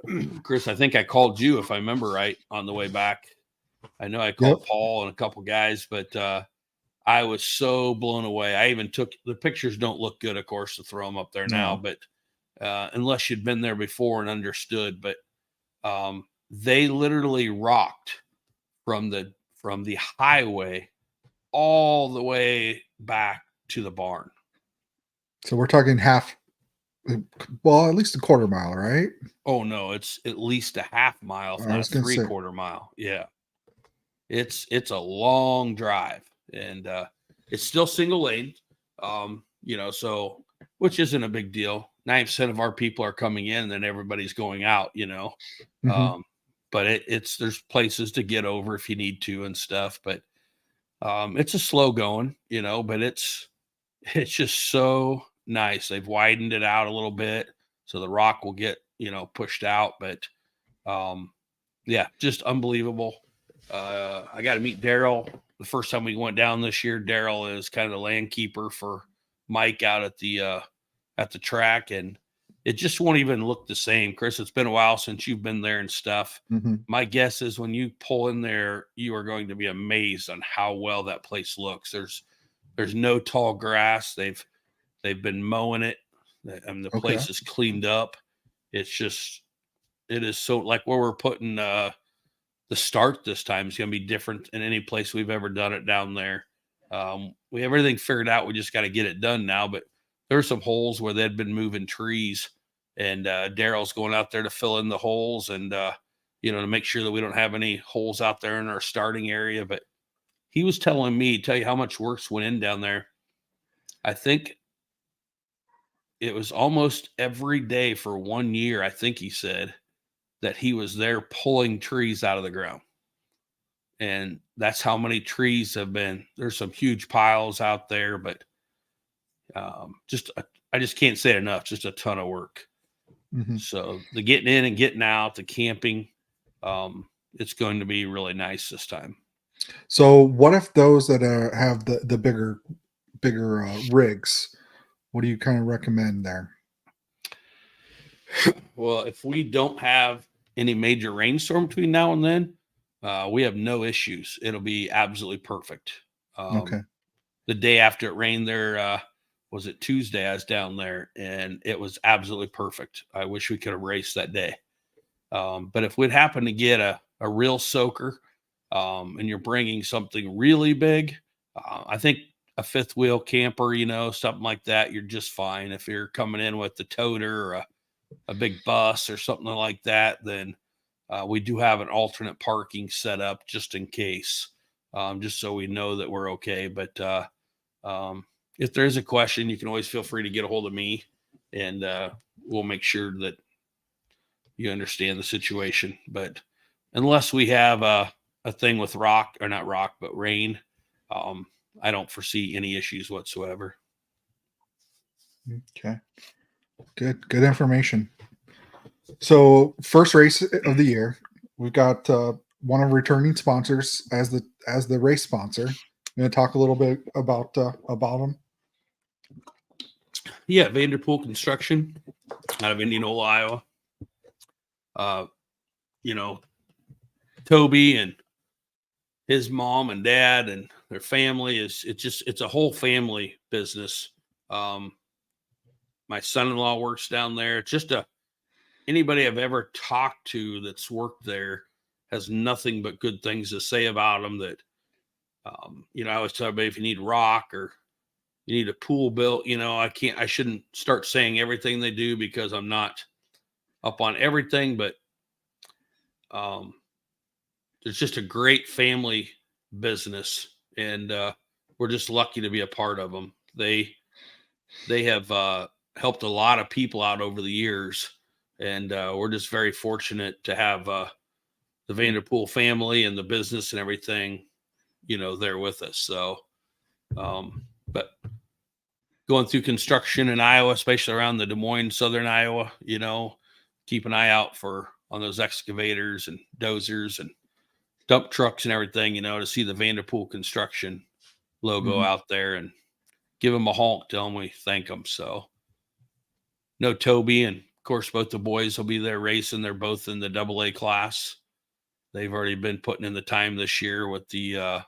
And Chris, I think I called you, if I remember right, on the way back. I know I called Paul and a couple guys, but I was so blown away. I even took the pictures. Don't look good, of course, to throw them up there now, but unless you'd been there before and understood. But they literally rocked from the highway all the way back to the barn. So we're talking at least a quarter mile, right? Oh no, it's at least a half mile, if not a 3/4 mile. Yeah. It's a long drive, and it's still single lane, so, which isn't a big deal. 9% of our people are coming in, and then everybody's going out, but there's places to get over if you need to and stuff, but it's a slow going, but it's just so nice. They've widened it out a little bit so the rock will get, pushed out, but yeah, just unbelievable. I got to meet Daryl the first time we went down this year. Daryl is kind of the land keeper for Mike out at the track, and it just won't even look the same. Chris, it's been a while since you've been there and stuff. My guess is when you pull in there, you are going to be amazed on how well that place looks. There's no tall grass. They've been mowing it, and the place is cleaned up. It's just it is so like where we're putting the start this time is going to be different than any place we've ever done it down there. We have everything figured out. We just got to get it done now. But there are some holes where they'd been moving trees, and Daryl's going out there to fill in the holes and, to make sure that we don't have any holes out there in our starting area. But he was telling me, tell you how much work went in down there. I think it was almost every day for 1 year, I think he said, that he was there pulling trees out of the ground. And that's how many trees have been. There's some huge piles out there, but I just can't say it enough. Just a ton of work. Mm-hmm. So the getting in and getting out, the camping, it's going to be really nice this time. So what if those that have the bigger rigs, what do you kind of recommend there? Well, if we don't have any major rainstorm between now and then, we have no issues. It'll be absolutely perfect. Okay. The day after it rained there, was it Tuesday? I was down there and it was absolutely perfect. I wish we could have raced that day. But if we'd happen to get a real soaker, and you're bringing something really big, I think a fifth wheel camper, something like that, you're just fine. If you're coming in with the toter or a big bus or something like that, then we do have an alternate parking set up just in case, just so we know that we're okay. But if there is a question, you can always feel free to get a hold of me, and we'll make sure that you understand the situation. But unless we have a thing with rain, I don't foresee any issues whatsoever. Okay. Good information. So first race of the year, we've got one of returning sponsors as the race sponsor. You going to talk a little bit about them? Yeah, Vanderpool Construction out of Indianola, Iowa. Toby and his mom and dad and their family it's a whole family business. My son-in-law works down there. It's just anybody I've ever talked to that's worked there has nothing but good things to say about them. That, I always tell everybody, if you need rock or you need a pool built, I shouldn't start saying everything they do because I'm not up on everything, but there's just a great family business, and we're just lucky to be a part of them. They have helped a lot of people out over the years, and we're just very fortunate to have the Vanderpool family and the business and everything, there with us. So, but going through construction in Iowa, especially around the Des Moines, Southern Iowa, keep an eye out on those excavators and dozers and dump trucks and everything, to see the Vanderpool Construction logo out there and give them a honk, tell them we thank them. So, no Toby, and of course, both the boys will be there racing. They're both in the AA class. They've already been putting in the time this year with the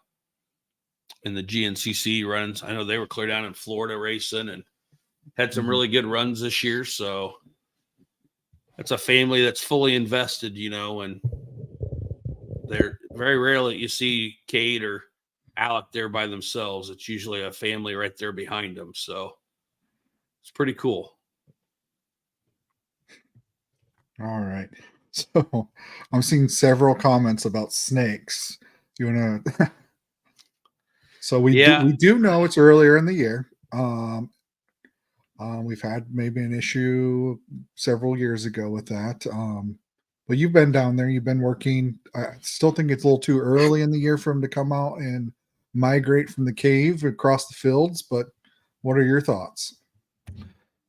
in the GNCC runs. I know they were clear down in Florida racing and had some really good runs this year. So that's a family that's fully invested, and they're very rarely you see Kate or Alec there by themselves. It's usually a family right there behind them. So it's pretty cool. All right. So I'm seeing several comments about snakes. Do you want to? So we do know it's earlier in the year. We've had maybe an issue several years ago with that. But you've been down there. You've been working. I still think it's a little too early in the year for them to come out and migrate from the cave across the fields. But what are your thoughts?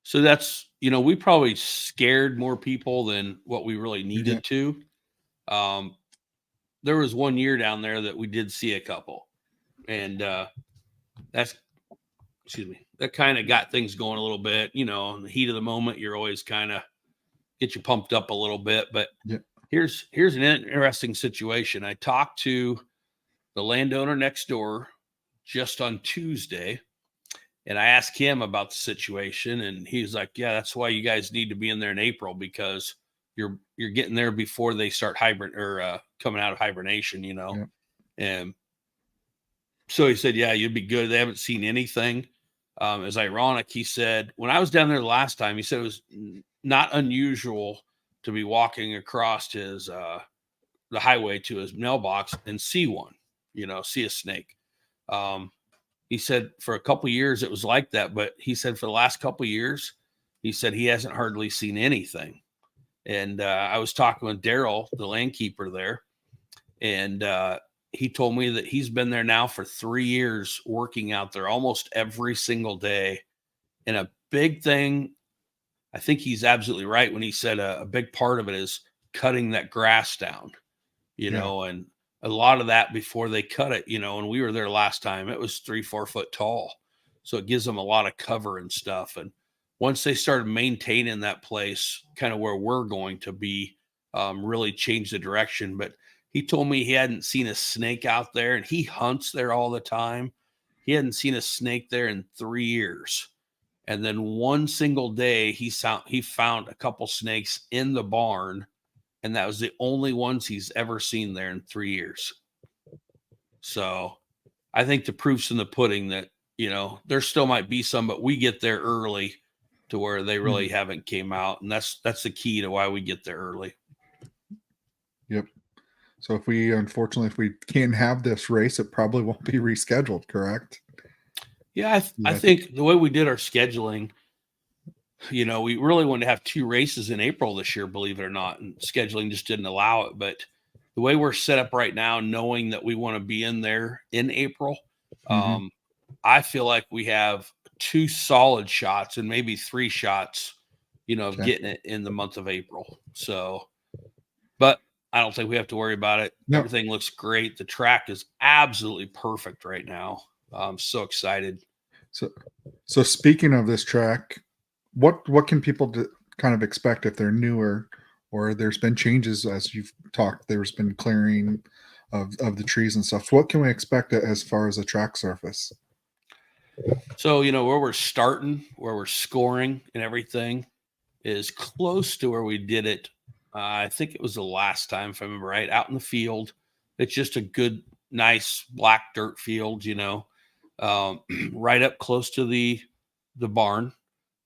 So that's, we probably scared more people than what we really needed to. There was 1 year down there that we did see a couple, and that kind of got things going a little bit. In the heat of the moment, you're always kind of get you pumped up a little bit. But here's an interesting situation. I talked to the landowner next door just on Tuesday, and I asked him about the situation, and he's like, yeah, that's why you guys need to be in there in April, because you're getting there before they start coming out of hibernation, Yeah. And so he said, yeah, you'd be good. They haven't seen anything. It's ironic. He said, when I was down there the last time, he said it was not unusual to be walking across the highway to his mailbox and see one, see a snake. He said for a couple of years it was like that, but he said for the last couple of years, he said he hasn't hardly seen anything. And I was talking with Daryl, the landkeeper there, and he told me that he's been there now for 3 years, working out there almost every single day. And a big thing, I think he's absolutely right when he said a big part of it is cutting that grass down, and a lot of that before they cut it, when we were there last time, it was 3-4 foot tall. So it gives them a lot of cover and stuff. And once they started maintaining that place, kind of where we're going to be, really changed the direction. But he told me he hadn't seen a snake out there, and he hunts there all the time. He hadn't seen a snake there in 3 years. And then one single day, he found a couple snakes in the barn, and that was the only ones he's ever seen there in 3 years. So I think the proof's in the pudding that, there still might be some, but we get there early to where they really haven't came out. And that's the key to why we get there early. Yep. So if we can't have this race, it probably won't be rescheduled, correct? Yeah, I think the way we did our scheduling, we really wanted to have 2 races in April this year, believe it or not, and scheduling just didn't allow it. But the way we're set up right now, knowing that we want to be in there in April, I feel like we have 2 solid shots and maybe 3 shots, of getting it in the month of April. So, but I don't think we have to worry about it. No. Everything looks great. The track is absolutely perfect right now. I'm so excited. So speaking of this track, what can people kind of expect if they're newer, or there's been changes as you've talked? There's been clearing of the trees and stuff. So what can we expect as far as the track surface? So where we're starting, where we're scoring, and everything is close to where we did it. I think it was the last time, if I remember right, out in the field. It's just a good, nice black dirt field, right up close to the barn.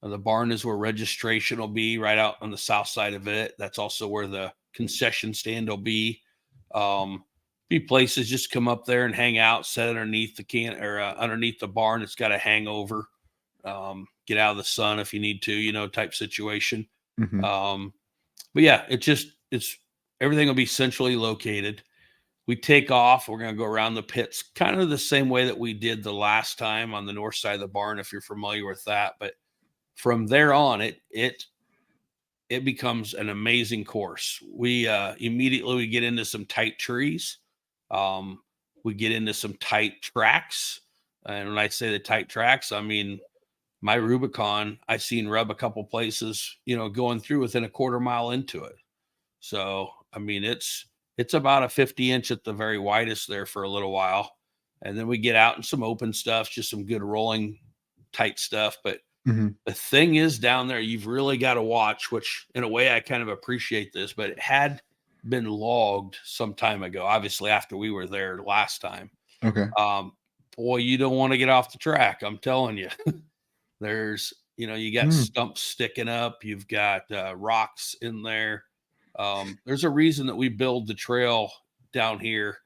The barn is where registration will be, right out on the south side of it. That's also where the concession stand will be. Be places just come up there and hang out, sit underneath underneath the barn. It's got a hangover. Get out of the sun if you need to, type situation. But yeah, it's everything will be centrally located. We take off. We're going to go around the pits, kind of the same way that we did the last time on the north side of the barn, if you're familiar with that. But from there on, it becomes an amazing course. We immediately get into some tight trees. We get into some tight tracks. And when I say the tight tracks, I mean, my Rubicon, I've seen rub a couple places, going through within a quarter mile into it. So, I mean, it's about a 50-inch at the very widest there for a little while. And then we get out in some open stuff, just some good rolling tight stuff. But the thing is down there, you've really got to watch, which in a way I kind of appreciate this, but it had been logged some time ago, obviously after we were there last time. Okay. Boy, you don't want to get off the track. I'm telling you. There's, you got stumps sticking up. You've got rocks in there. There's a reason that we build the trail down here.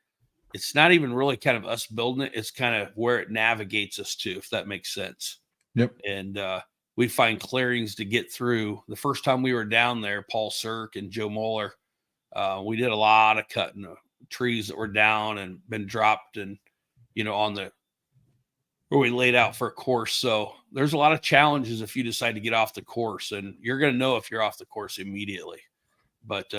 It's not even really kind of us building it. It's kind of where it navigates us to, if that makes sense. Yep. And we find clearings to get through. The first time we were down there, Paul Sirk and Joe Moeller, we did a lot of cutting of trees that were down and been dropped and, on the where we laid out for a course. So there's a lot of challenges if you decide to get off the course, and you're going to know if you're off the course immediately. But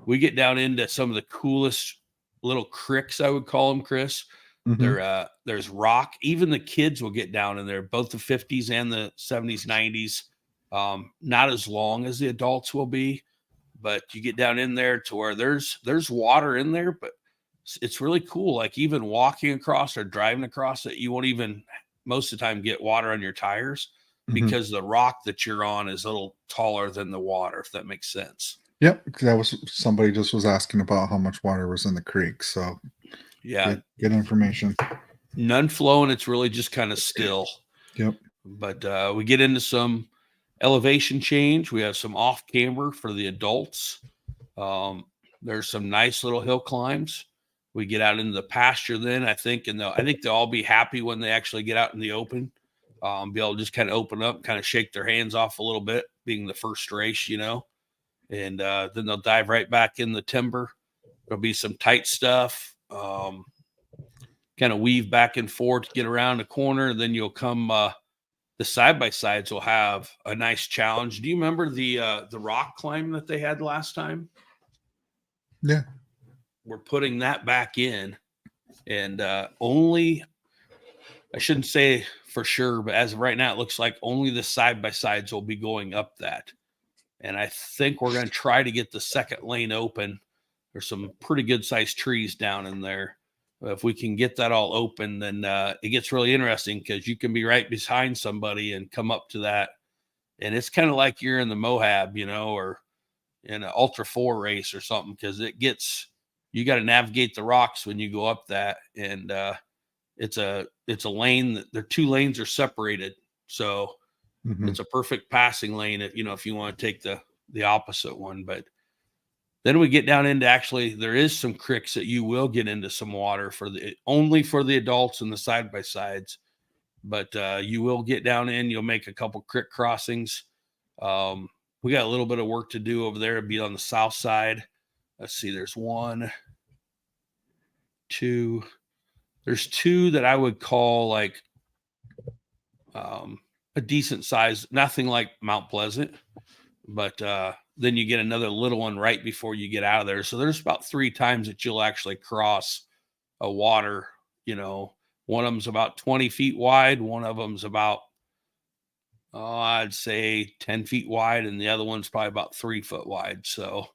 we get down into some of the coolest little cricks, I would call them, Chris. There's rock. Even the kids will get down in there, both the 50s and the 70s, 90s. Not as long as the adults will be, but you get down in there to where there's water in there, but it's really cool. Like even walking across or driving across it, you won't even most of the time get water on your tires. because the rock that you're on is a little taller than the water, if that makes sense. Yep, that was somebody just was asking about how much water was in the creek. So Yeah, good information. none flowing. It's really just kind of still. Yep. But we get into some elevation change. We have some off camber for the adults. There's some nice little hill climbs. We get out into the pasture then, I think, and I think they'll all be happy when they actually get out in the open. Be able to just kind of open up, kind of shake their hands off a little bit, being the first race, you know. And then they'll dive right back in the timber. There'll be some tight stuff, kind of weave back and forth, get around the corner, and then you'll come. The side-by-sides will have a nice challenge. Do you remember the rock climb that they had last time? Yeah. We're putting that back in, and only, I shouldn't say for sure, but as of right now, it looks like only the side-by-sides will be going up that. And I think we're going to try to get the second lane open. There's some pretty good sized trees down in there. If we can get that all open, then it gets really interesting because you can be right behind somebody and come up to that. And it's kind of like you're in the Moab, you know, or in an Ultra 4 race or something, because you got to navigate the rocks when you go up that. And it's a lane that their two lanes are separated. So it's a perfect passing lane if you want to take the opposite one. But then we get down into, actually there is some creeks that you will get into some water only for the adults and the side by sides. But you will get down in, you'll make a couple creek crossings. We got a little bit of work to do over there to be on the south side. Let's see, there's there's two that I would call like a decent size, nothing like Mount Pleasant, but then you get another little one right before you get out of there. So there's about 3 times that you'll actually cross a water, one of them's about 20 feet wide. One of them's about, I'd say 10 feet wide. And the other one's probably about 3 foot wide. So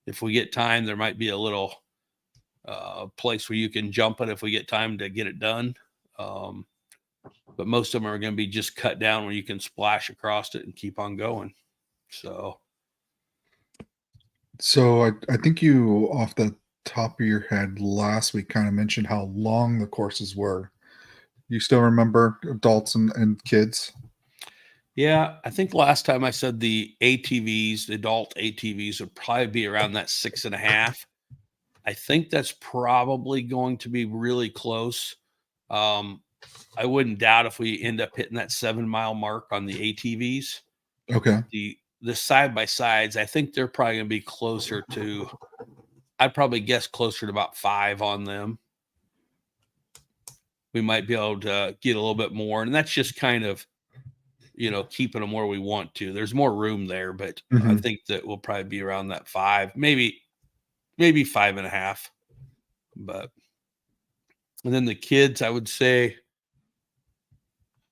if we get time, there might be a little place where you can jump it if we get time to get it done. But most of them are going to be just cut down where you can splash across it and keep on going. So I think you, off the top of your head, last week kind of mentioned how long the courses were. You still remember adults and kids? Yeah, I think last time I said the ATVs, the adult ATVs, would probably be around that 6.5. I think that's probably going to be really close. I wouldn't doubt if we end up hitting that 7-mile mark on the ATVs. Okay. The side by sides, I think they're probably going to be closer to, I'd probably guess closer to about 5 on them. We might be able to get a little bit more, and that's just kind of, keeping them where we want to. There's more room there, but I think that we'll probably be around that 5, maybe 5.5. And then the kids, I would say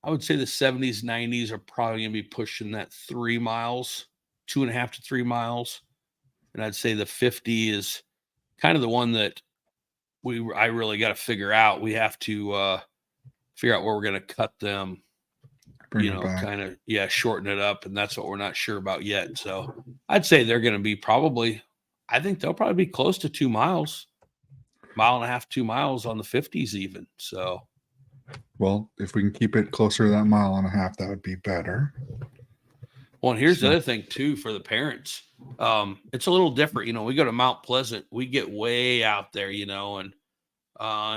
the 70s, 90s are probably going to be pushing that 3 miles, 2.5 to 3 miles. And I'd say the 50 is kind of the one that I really got to figure out. We have to figure out where we're going to cut them, kind of, shorten it up. And that's what we're not sure about yet. So I'd say they're going to be I think they'll probably be close to 2 miles, 1.5 to 2 miles on the 50s even. So. Well, if we can keep it closer to that 1.5 miles, that would be better. Well, and here's the other thing too for the parents. It's a little different. We go to Mount Pleasant, we get way out there, and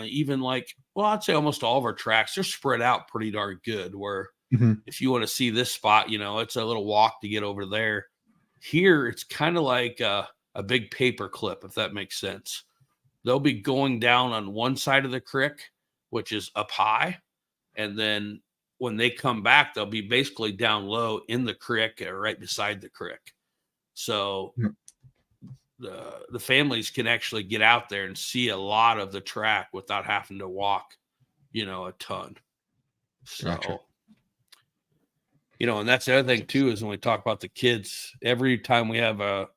even like, well, I'd say almost all of our tracks, they're spread out pretty darn good. Where if you want to see this spot, it's a little walk to get over there. Here, it's kind of like a big paper clip, if that makes sense. They'll be going down on one side of the creek, which is up high. And then when they come back, they'll be basically down low in the creek or right beside the creek. So the families can actually get out there and see a lot of the track without having to walk, a ton. So, gotcha. And that's the other thing too, is when we talk about the kids, every time we have a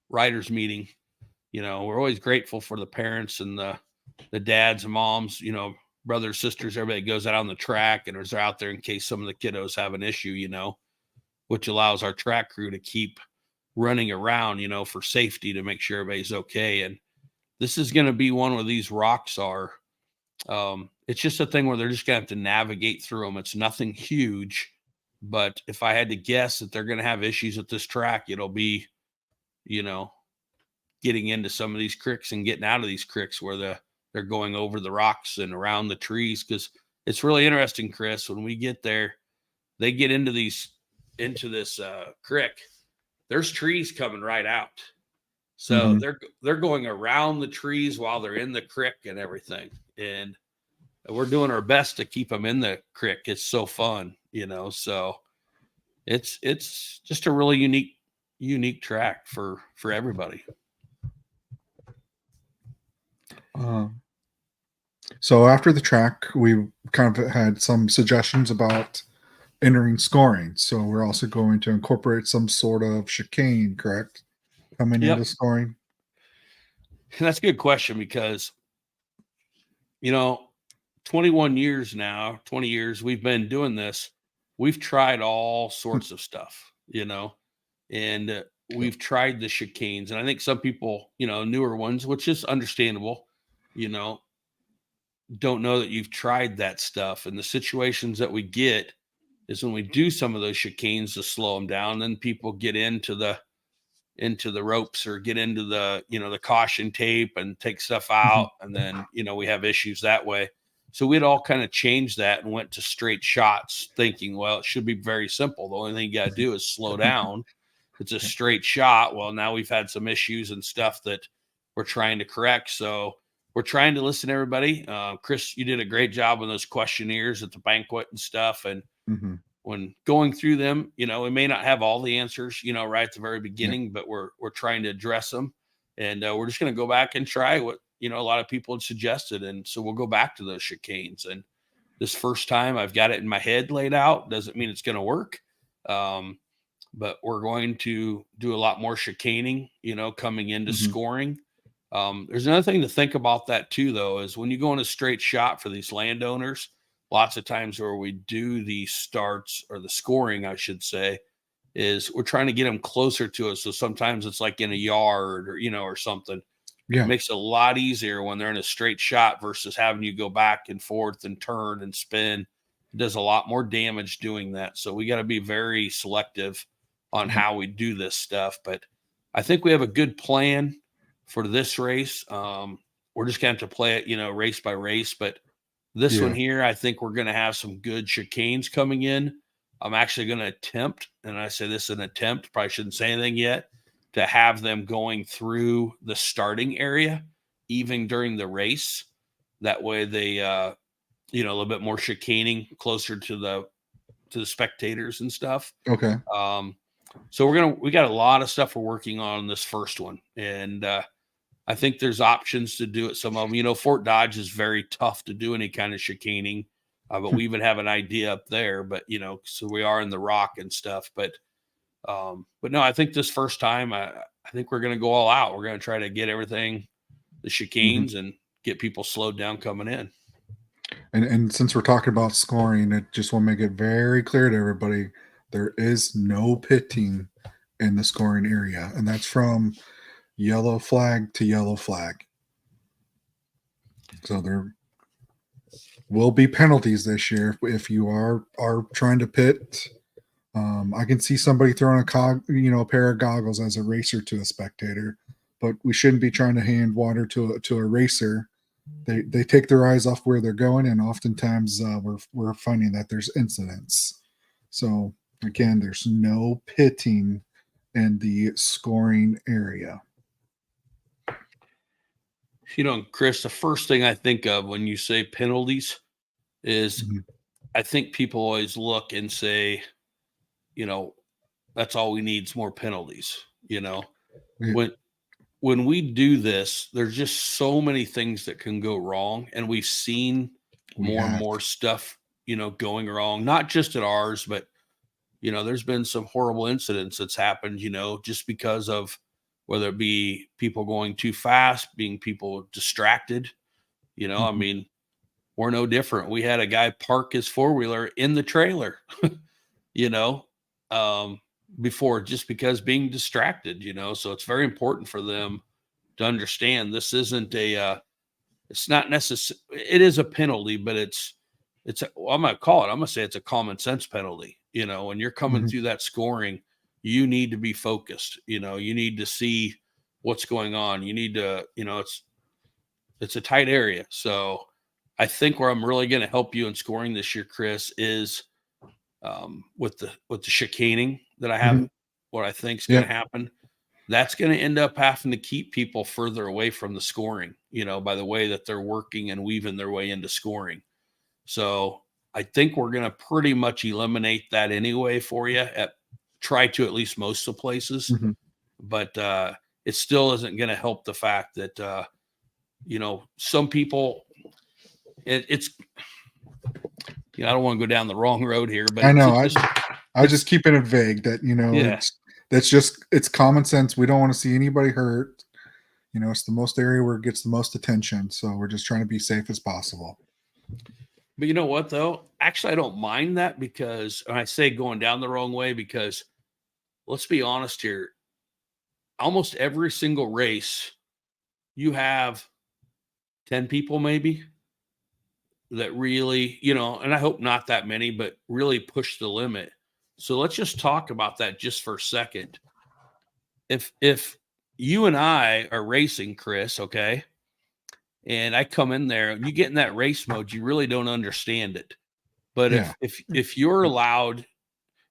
riders meeting, we're always grateful for the parents and the dads and moms, brothers, sisters, everybody goes out on the track and is out there in case some of the kiddos have an issue, which allows our track crew to keep running around, for safety to make sure everybody's okay. And this is going to be one where these rocks are, it's just a thing where they're just going to have to navigate through them. It's nothing huge, but if I had to guess that they're going to have issues at this track, it'll be, getting into some of these creeks and getting out of these creeks where they're going over the rocks and around the trees. Cause it's really interesting, Chris, when we get there, they get into this creek, there's trees coming right out. So they're going around the trees while they're in the creek and everything. And we're doing our best to keep them in the creek. It's so fun, so it's just a really unique track for everybody. So after the track, we kind of had some suggestions about entering scoring. So we're also going to incorporate some sort of chicane, correct? Coming into scoring. And that's a good question because, 21 years now, 20 years, we've been doing this. We've tried all sorts of stuff, and we've tried the chicanes. And I think some people, newer ones, which is understandable, don't know that you've tried that stuff. And the situations that we get is when we do some of those chicanes to slow them down, then people get into the ropes or get into the, the caution tape and take stuff out. And then, we have issues that way. So we'd all kind of changed that and went to straight shots thinking, well, it should be very simple. The only thing you got to do is slow down. It's a straight shot. Well, now we've had some issues and stuff that we're trying to correct. So we're trying to listen to everybody. Chris, you did a great job on those questionnaires at the banquet and stuff. And when going through them, we may not have all the answers, right at the very beginning, but we're trying to address them. And we're just going to go back and try what, a lot of people had suggested. And so we'll go back to those chicanes. And this first time I've got it in my head laid out. Doesn't mean it's going to work. But we're going to do a lot more chicaning, coming into scoring. There's another thing to think about that too, though, is when you go in a straight shot for these landowners, lots of times where we do the starts or the scoring, I should say, is we're trying to get them closer to us. So sometimes it's like in a yard or, or something. Yeah. It makes it a lot easier when they're in a straight shot versus having you go back and forth and turn and spin. It does a lot more damage doing that. So we got to be very selective on how we do this stuff. But I think we have a good plan for this race. We're just going to have to play it, race by race. But this one here, I think we're going to have some good chicanes coming in. I'm actually going to attempt, and I say this is an attempt, probably shouldn't say anything yet, to have them going through the starting area, even during the race. That way they, a little bit more chicaning closer to the spectators and stuff. Okay. So we got a lot of stuff we're working on this first one. And I think there's options to do it. Some of them, Fort Dodge is very tough to do any kind of chicaning, but we even have an idea up there, but so we are in the rock and stuff, but no, I think this first time, I think we're going to go all out. We're going to try to get everything, the chicanes and get people slowed down coming in. And since we're talking about scoring, I just want to make it very clear to everybody, there is no pitting in the scoring area, and that's from yellow flag to yellow flag. So there will be penalties this year if you are trying to pit. I can see somebody throwing a pair of goggles as a racer to a spectator, but we shouldn't be trying to hand water to a racer. They take their eyes off where they're going, and oftentimes we're finding that there's incidents. So again, there's no pitting in the scoring area. Chris, the first thing I think of when you say penalties is I think people always look and say, that's all we need is more penalties. Yeah. When we do this, there's just so many things that can go wrong. And we've seen more and more stuff, going wrong, not just at ours, but, there's been some horrible incidents that's happened, just because of whether it be people going too fast, being people distracted, I mean, we're no different. We had a guy park his 4-wheeler in the trailer, you know, before, just because being distracted, you know. So it's very important for them to understand this isn't it's not necessary. It is a penalty, but I'm going to say it's a common sense penalty. You know, when you're coming through that scoring, you need to be focused. You know, you need to see what's going on. You need to, you know, it's a tight area. So I think where I'm really going to help you in scoring this year, Chris, is with the chicaning that I have, what I think is going to happen. That's going to end up having to keep people further away from the scoring, you know, by the way that they're working and weaving their way into scoring. So I think we're going to pretty much eliminate that anyway for you, try to at least most of the places. But it still isn't going to help the fact that, you know, some people, it's, you know, I don't want to go down the wrong road here, but I know. I was just keeping it vague that, you know, it's common sense. We don't want to see anybody hurt. You know, it's the most area where it gets the most attention. So we're just trying to be safe as possible. But you know what, though? Actually, I don't mind that, because when I say going down the wrong way, because let's be honest here, almost every single race, you have 10 people maybe that really, you know, and I hope not that many, but really push the limit. So let's just talk about that just for a second. If you and I are racing, Chris, okay, and I come in there and you get in that race mode, you really don't understand it. But if you're allowed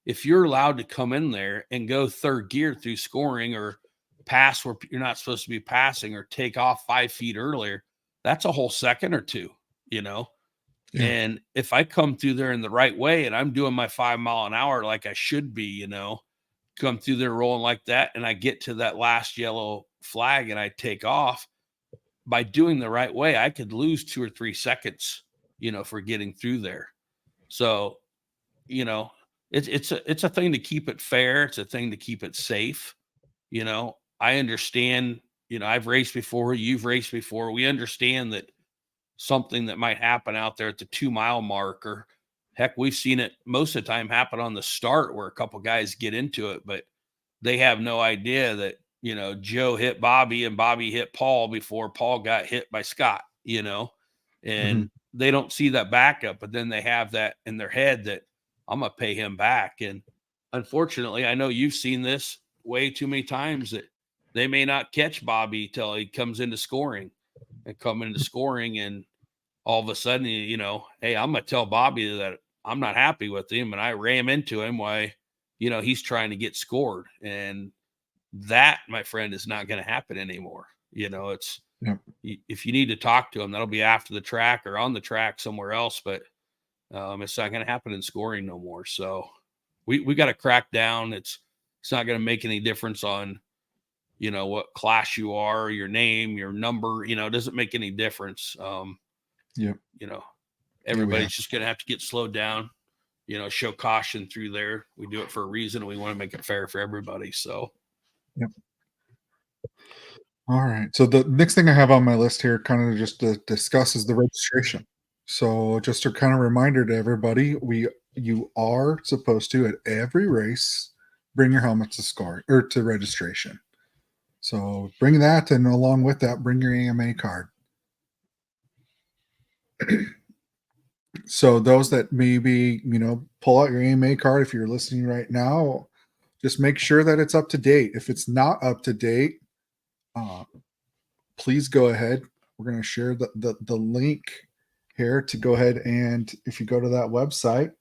to come in there and go third gear through scoring, or pass where you're not supposed to be passing, or take off 5 feet earlier, that's a whole second or two, you know. And if I come through there in the right way and I'm doing my 5 mile an hour like I should be, you know, come through there rolling like that, and I get to that last yellow flag and I take off, by doing the right way, I could lose 2 or 3 seconds, you know, for getting through there. So, you know, it's a thing to keep it fair. It's a thing to keep it safe. You know, I understand, you know, I've raced before, you've raced before. We understand that something that might happen out there at the 2 mile mark, or heck, we've seen it most of the time happen on the start, where a couple guys get into it, but they have no idea that, you know, Joe hit Bobby and Bobby hit Paul before Paul got hit by Scott, you know, and they don't see that backup, but then they have that in their head that I'm going to pay him back. And unfortunately, I know you've seen this way too many times, that they may not catch Bobby till he comes into scoring, and all of a sudden, you know, hey, I'm going to tell Bobby that I'm not happy with him, and I ram into him while, you know, he's trying to get scored. And that, my friend, is not going to happen anymore. You know, it's, if you need to talk to him, that'll be after the track or on the track somewhere else, but it's not going to happen in scoring no more. So we got to crack down. It's not going to make any difference on, you know, what class you are, your name, your number, you know, it doesn't make any difference. You know, everybody's just going to have to get slowed down, you know, show caution through there. We do it for a reason, and we want to make it fair for everybody. So, All right. So the next thing I have on my list here, kind of just to discuss, is the registration. So just a kind of reminder to everybody, you are supposed to, at every race, bring your helmet to score or to registration. So bring that, and along with that, bring your AMA card. So those that maybe, you know, pull out your AMA card, if you're listening right now, just make sure that it's up to date. If it's not up to date, please go ahead. We're going to share the link here to go ahead, and if you go to that website,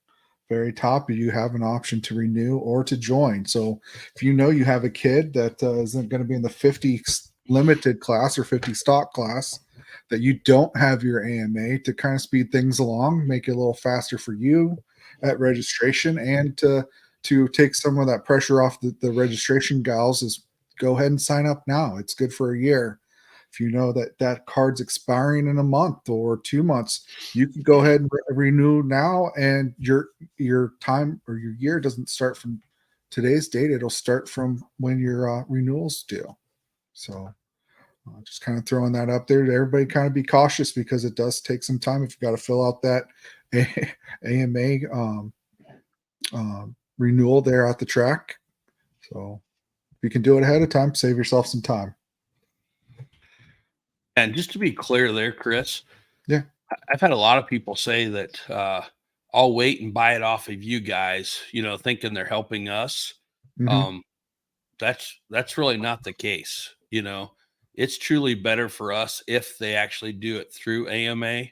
very top, you have an option to renew or to join. So if you know you have a kid that isn't going to be in the 50 limited class or 50 stock class, that you don't have your AMA, to kind of speed things along, make it a little faster for you at registration, and to take some of that pressure off the registration gals, is go ahead and sign up now. It's good for a year. If you know that card's expiring in a month or 2 months, you can go ahead and renew now, and your time or your year doesn't start from today's date. It'll start from when your renewals due. So Just kind of throwing that up there to everybody. Kind of be cautious because it does take some time if you got to fill out that AMA renewal there at the track. So if you can do it ahead of time, save yourself some time. And just to be clear there, Chris, Yeah, I've had a lot of people say that I'll wait and buy it off of you guys, thinking they're helping us. Mhm. That's really not the case. It's truly better for us if they actually do it through AMA.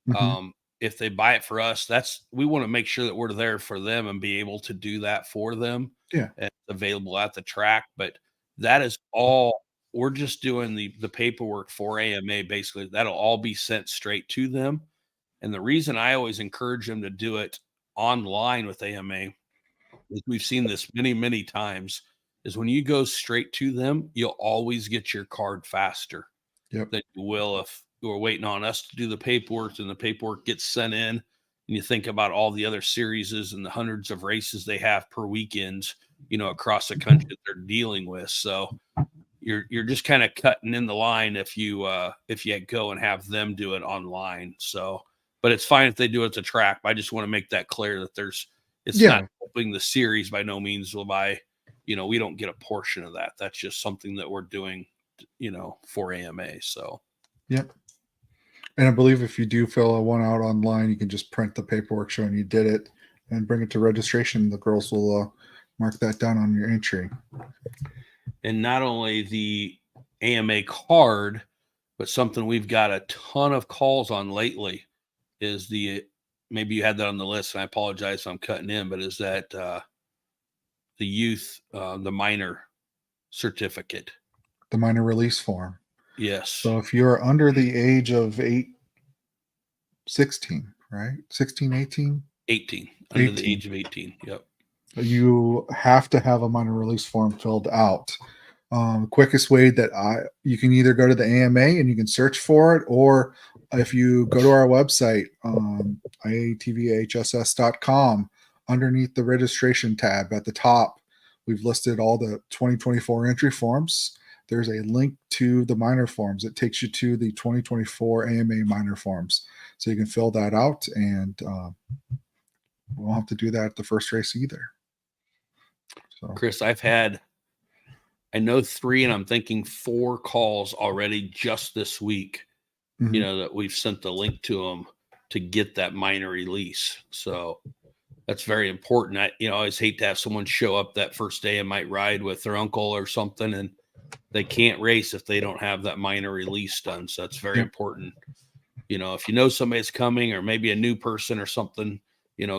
Mhm. If they buy it for us, we want to make sure that we're there for them and be able to do that for them. Yeah. And it's available at the track. But that is all. We're just doing the paperwork for AMA. Basically, that'll all be sent straight to them. And the reason I always encourage them to do it online with AMA is we've seen this many, many times, is when you go straight to them, you'll always get your card faster Yep. than you will if you were waiting on us to do the paperwork and the paperwork gets sent in. And you think about all the other series and the hundreds of races they have per weekend, across the country that they're dealing with. So you're just kind of cutting in the line if you go and have them do it online. So, but it's fine if they do it at the track. I just want to make that clear that it's not helping the series by no means. We don't get a portion of that. That's just something that we're doing, for AMA. So, Yep. And I believe if you do fill one out online, you can just print the paperwork showing you did it and bring it to registration. The girls will mark that down on your entry. And not only the AMA card, but something we've got a ton of calls on lately is maybe you had that on the list, and I apologize if I'm cutting in, but is that the youth, the minor certificate. The minor release form. Yes. So if you're under the age of 16, right? 16, 18? 18. Under 18. the age of 18. Yep. You have to have a minor release form filled out. Quickest way that you can either go to the AMA and you can search for it, or if you go to our website, iatvhss.com, underneath the registration tab at the top, we've listed all the 2024 entry forms. There's a link to the minor forms. It takes you to the 2024 AMA minor forms. So you can fill that out, and we won't have to do that at the first race either. So, Chris, I know 3, and I'm thinking 4 calls already just this week, that we've sent the link to them to get that minor release. So that's very important. I always hate to have someone show up that first day and might ride with their uncle or something, and they can't race if they don't have that minor release done. So that's very important. If you know somebody's coming or maybe a new person or something,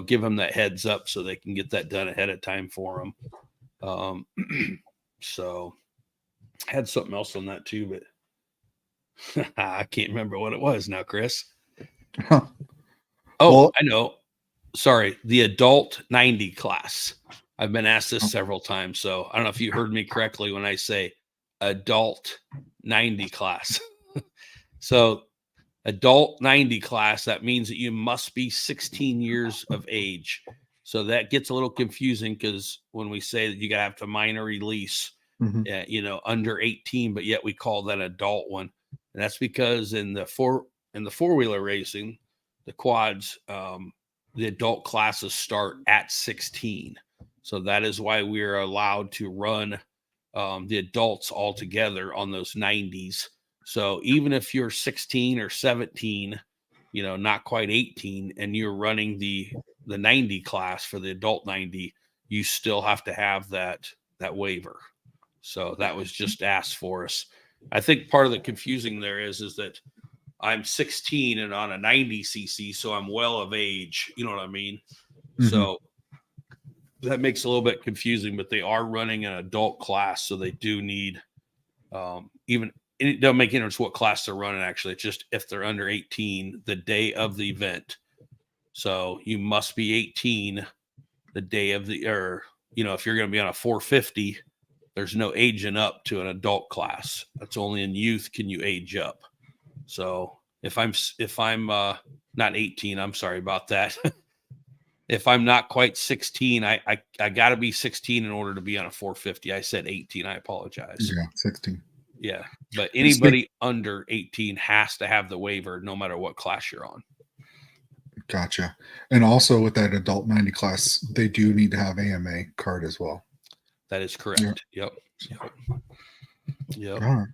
give them that heads up so they can get that done ahead of time for them. So I had something else on that too, but I can't remember what it was now, Chris. Huh. Oh, Well, I know. Sorry. The adult 90 class. I've been asked this several times. So I don't know if you heard me correctly when I say adult 90 class. So adult 90 class, that means that you must be 16 years of age. So that gets a little confusing because when we say that you got to have to minor release, under 18, but yet we call that adult one. And that's because in the four-wheeler racing, the quads, the adult classes start at 16. So that is why we're allowed to run the adults all together on those 90s. So even if you're 16 or 17, not quite 18, and you're running the 90 class for the adult 90, you still have to have that waiver. So that was just asked for us. I think part of the confusing there is that I'm 16 and on a 90 cc, so I'm well of age. You know what I mean? So that makes it a little bit confusing, but they are running an adult class, so they do need even. It doesn't make any difference what class they're running. Actually, it's just if they're under 18, the day of the event. So you must be 18 the day of the, or if you're going to be on a 450, there's no aging up to an adult class. That's only in youth can you age up. So if I'm not 18, I'm sorry about that. If I'm not quite 16, I got to be 16 in order to be on a 450. I said 18. I apologize. Yeah, 16. Yeah. But anybody under 18 has to have the waiver no matter what class you're on. Gotcha. And also with that adult 90 class, they do need to have AMA card as well. That is correct. Yep. All right.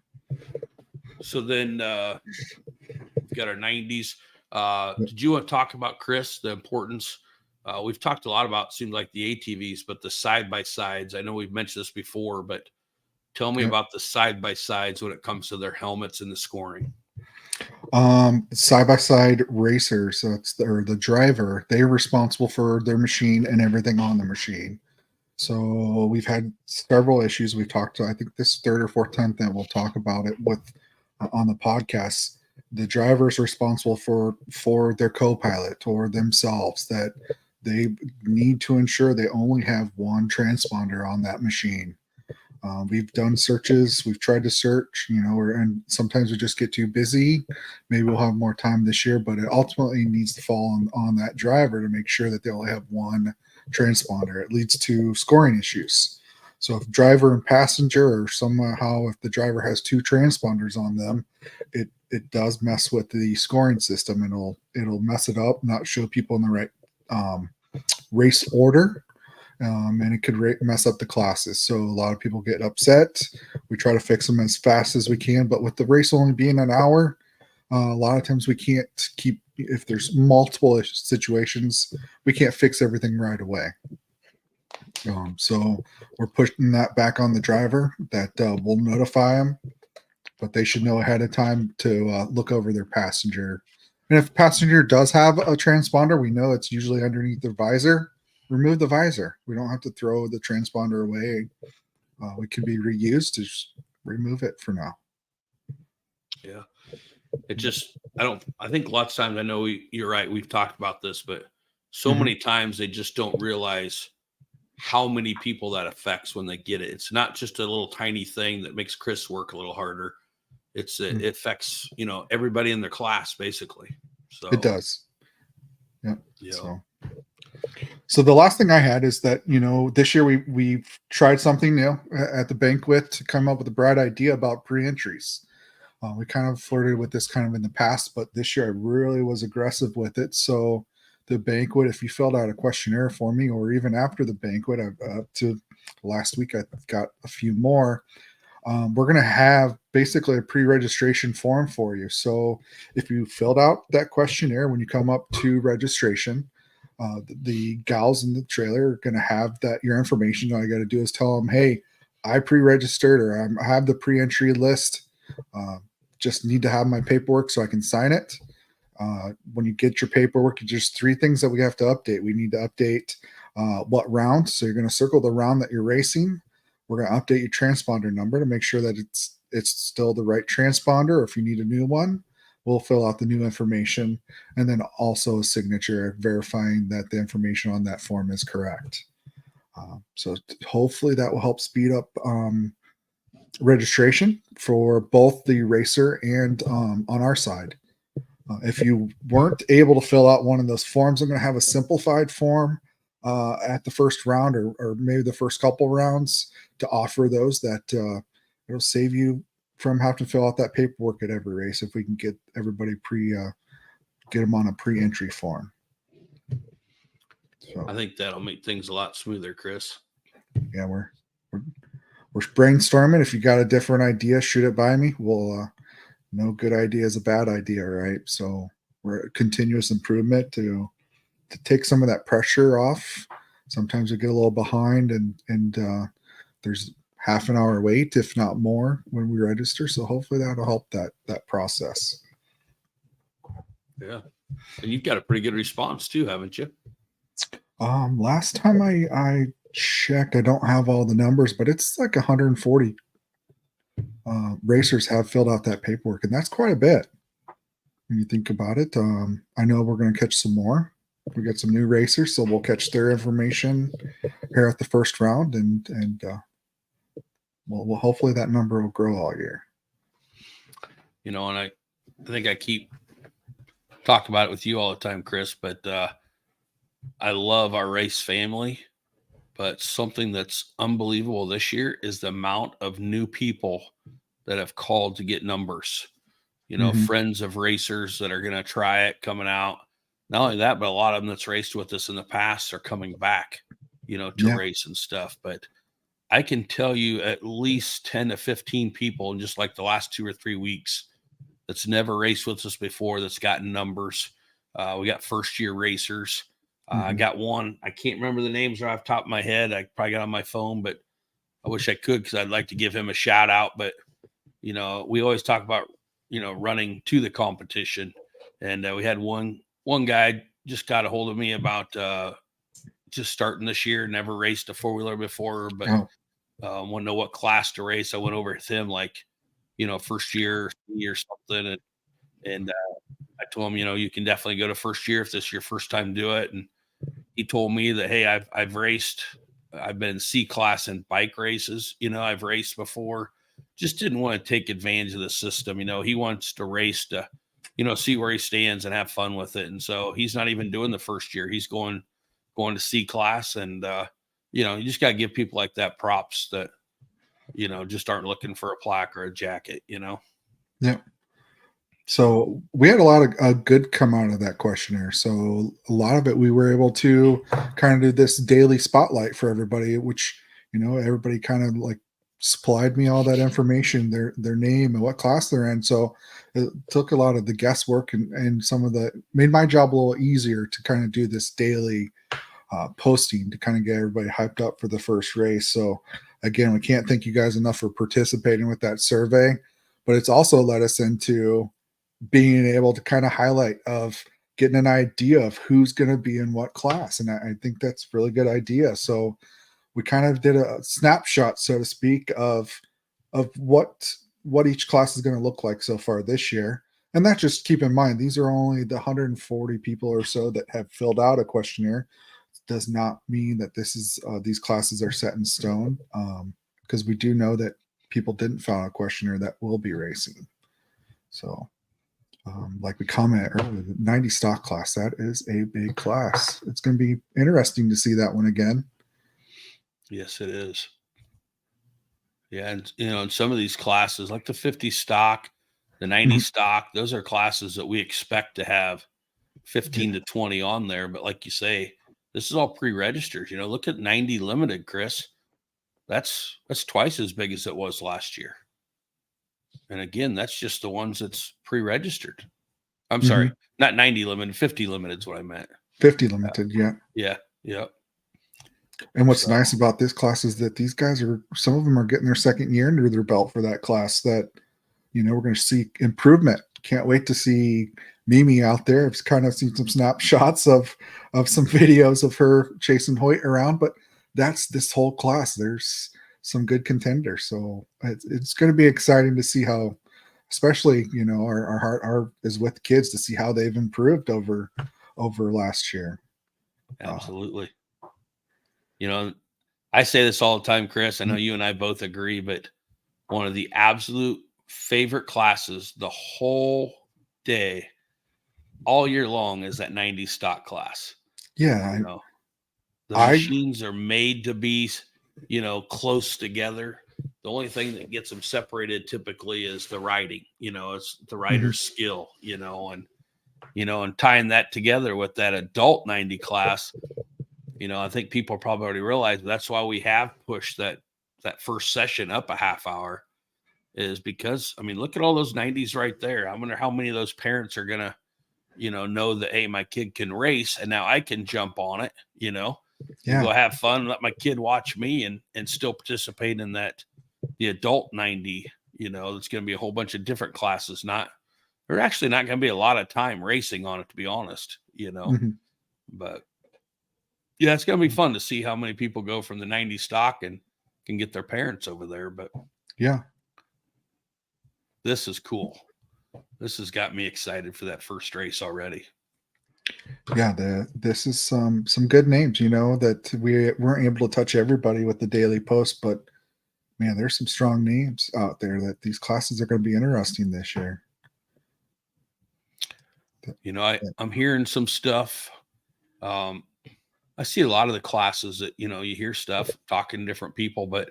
So then we've got our 90s. Did you want to talk about, Chris, the importance? We've talked a lot about, seems like the ATVs, but the side-by-sides. I know we've mentioned this before, but tell me about the side-by-sides when it comes to their helmets and the scoring. Side-by-side racers, so it's the driver, they're responsible for their machine and everything on the machine. So we've had several issues. We've talked to, I think this third or fourth time that we'll talk about it with on the podcast. The driver is responsible for their co-pilot or themselves, that they need to ensure they only have one transponder on that machine. We've done searches. We've tried to search, and sometimes we just get too busy. Maybe we'll have more time this year, but it ultimately needs to fall on that driver to make sure that they only have one transponder. It leads to scoring issues. So if driver and passenger, or somehow if the driver has two transponders on them, it does mess with the scoring system, and it'll mess it up, not show people in the right race order. And it could mess up the classes. So a lot of people get upset. We try to fix them as fast as we can, but with the race only being an hour, a lot of times we can't keep, if there's multiple situations, we can't fix everything right away. So we're pushing that back on the driver, that we'll notify them, but they should know ahead of time to look over their passenger. And if passenger does have a transponder, we know it's usually underneath the visor. Remove the visor. We don't have to throw the transponder away. It can be reused. To just remove it for now. Yeah. I think lots of times, I know you're right. We've talked about this, but so many times they just don't realize how many people that affects when they get it. It's not just a little tiny thing that makes Chris work a little harder. It affects, everybody in their class basically. So it does. Yeah. So the last thing I had is that, this year we've tried something new at the banquet to come up with a bright idea about pre-entries. We kind of flirted with this kind of in the past, but this year I really was aggressive with it. So the banquet, if you filled out a questionnaire for me, or even after the banquet, to last week, I got a few more. We're going to have basically a pre-registration form for you. So if you filled out that questionnaire when you come up to registration, the gals in the trailer are going to have your information. All you got to do is tell them, hey, I pre-registered, or I have the pre-entry list. Just need to have my paperwork so I can sign it. When you get your paperwork, there's three things that we have to update. We need to update what round. So you're going to circle the round that you're racing. We're going to update your transponder number to make sure that it's still the right transponder, or if you need a new one, we'll fill out the new information, and then also a signature verifying that the information on that form is correct. So hopefully that will help speed up registration for both the racer and on our side. If you weren't able to fill out one of those forms, I'm going to have a simplified form at the first round, or maybe the first couple rounds, to offer those that it'll save you from having to fill out that paperwork at every race, if we can get everybody get them on a pre-entry form. So I think that'll make things a lot smoother, Chris. Yeah, we're brainstorming. If you got a different idea, shoot it by me. We'll no good idea is a bad idea, right? So we're continuous improvement to take some of that pressure off. Sometimes we get a little behind, and there's half an hour wait, if not more, when we register. So hopefully that'll help that process. Yeah. And you've got a pretty good response too, haven't you? Last time I checked, I don't have all the numbers, but it's like 140 racers have filled out that paperwork, and that's quite a bit when you think about it. I know we're going to catch some more. We got some new racers, so we'll catch their information here at the first round, and well, hopefully that number will grow all year. And I think I keep talking about it with you all the time, Chris, but I love our race family. But something that's unbelievable this year is the amount of new people that have called to get numbers, you know, friends of racers that are going to try it coming out. Not only that, but a lot of them that's raced with us in the past are coming back, you know, to race and stuff. But I can tell you at least 10 to 15 people in just like the last 2 or 3 weeks that's never raced with us before that's gotten numbers. We got first year racers. I got one, I can't remember the names right off the top of my head. I probably got on my phone, but I wish I could, because I'd like to give him a shout out. But, you know, we always talk about, you know, running to the competition. And we had one guy just got a hold of me about just starting this year, never raced a 4-wheeler before, but want to know what class to race. I went over with him, like, you know, first year or something. And I told him, you know, you can definitely go to first year if this is your first time to do it. And he told me that, hey, I've raced, I've been in C class in bike races, you know, I've raced before, just didn't want to take advantage of the system. You know, he wants to race to, you know, see where he stands and have fun with it. And so he's not even doing the first year. He's going to C class. And, you know, you just got to give people like that props that, you know, just aren't looking for a plaque or a jacket, you know? Yeah. So we had a lot of good come out of that questionnaire. So a lot of it, we were able to kind of do this daily spotlight for everybody, which, you know, everybody kind of like supplied me all that information, their name and what class they're in. So it took a lot of the guesswork and some of the made my job a little easier to kind of do this daily posting to kind of get everybody hyped up for the first race. So again, we can't thank you guys enough for participating with that survey, but it's also led us into being able to kind of highlight of getting an idea of who's going to be in what class. And I think that's a really good idea. So we kind of did a snapshot, so to speak, of what each class is going to look like so far this year. And that, just keep in mind, these are only the 140 people or so that have filled out a questionnaire. It does not mean that this is these classes are set in stone, because we do know that people didn't fill out a questionnaire that will be racing. So like we commented earlier, the 90 stock class, that is a big class. It's going to be interesting to see that one again. Yes, it is. Yeah. And, you know, in some of these classes, like the 50 stock, the 90 stock, those are classes that we expect to have 15 to 20 on there. But like you say, this is all pre-registered. You know, look at 90 limited, Chris. That's twice as big as it was last year. And again, that's just the ones that's pre-registered. I'm sorry, not 90 limited, 50 limited is what I meant. 50 limited, yeah. Yeah. And what's nice about this class is that these guys some of them are getting their second year under their belt for that class, that, you know, we're going to see improvement. Can't wait to see Mimi out there. I've kind of seen some snapshots of some videos of her chasing Hoyt around, but that's this whole class. There's some good contenders. So it's going to be exciting to see how, especially, you know, our heart is with kids, to see how they've improved over last year. Absolutely. You know, I say this all the time, Chris. I know you and I both agree, but one of the absolute favorite classes the whole day, all year long, is that 90 stock class. Yeah. You know, the machines are made to be, you know, close together. The only thing that gets them separated typically is the riding, you know, it's the rider's skill, you know, and tying that together with that adult 90 class, you know, I think people probably already realize that's why we have pushed that first session up a half hour, is because, I mean, look at all those 90s right there. I wonder how many of those parents are going to, you know that, hey, my kid can race and now I can jump on it, you know, and go have fun, let my kid watch me and still participate in the adult 90, you know. There's going to be a whole bunch of different classes. There's actually not going to be a lot of time racing on it, to be honest, you know, but yeah, it's going to be fun to see how many people go from the 90 stock and can get their parents over there. But yeah, this is cool. This has got me excited for that first race already. Yeah, this is some good names, you know, that we weren't able to touch everybody with the daily post, but man, there's some strong names out there that these classes are going to be interesting this year. You know, I'm hearing some stuff. I see a lot of the classes that, you know, you hear stuff talking to different people, but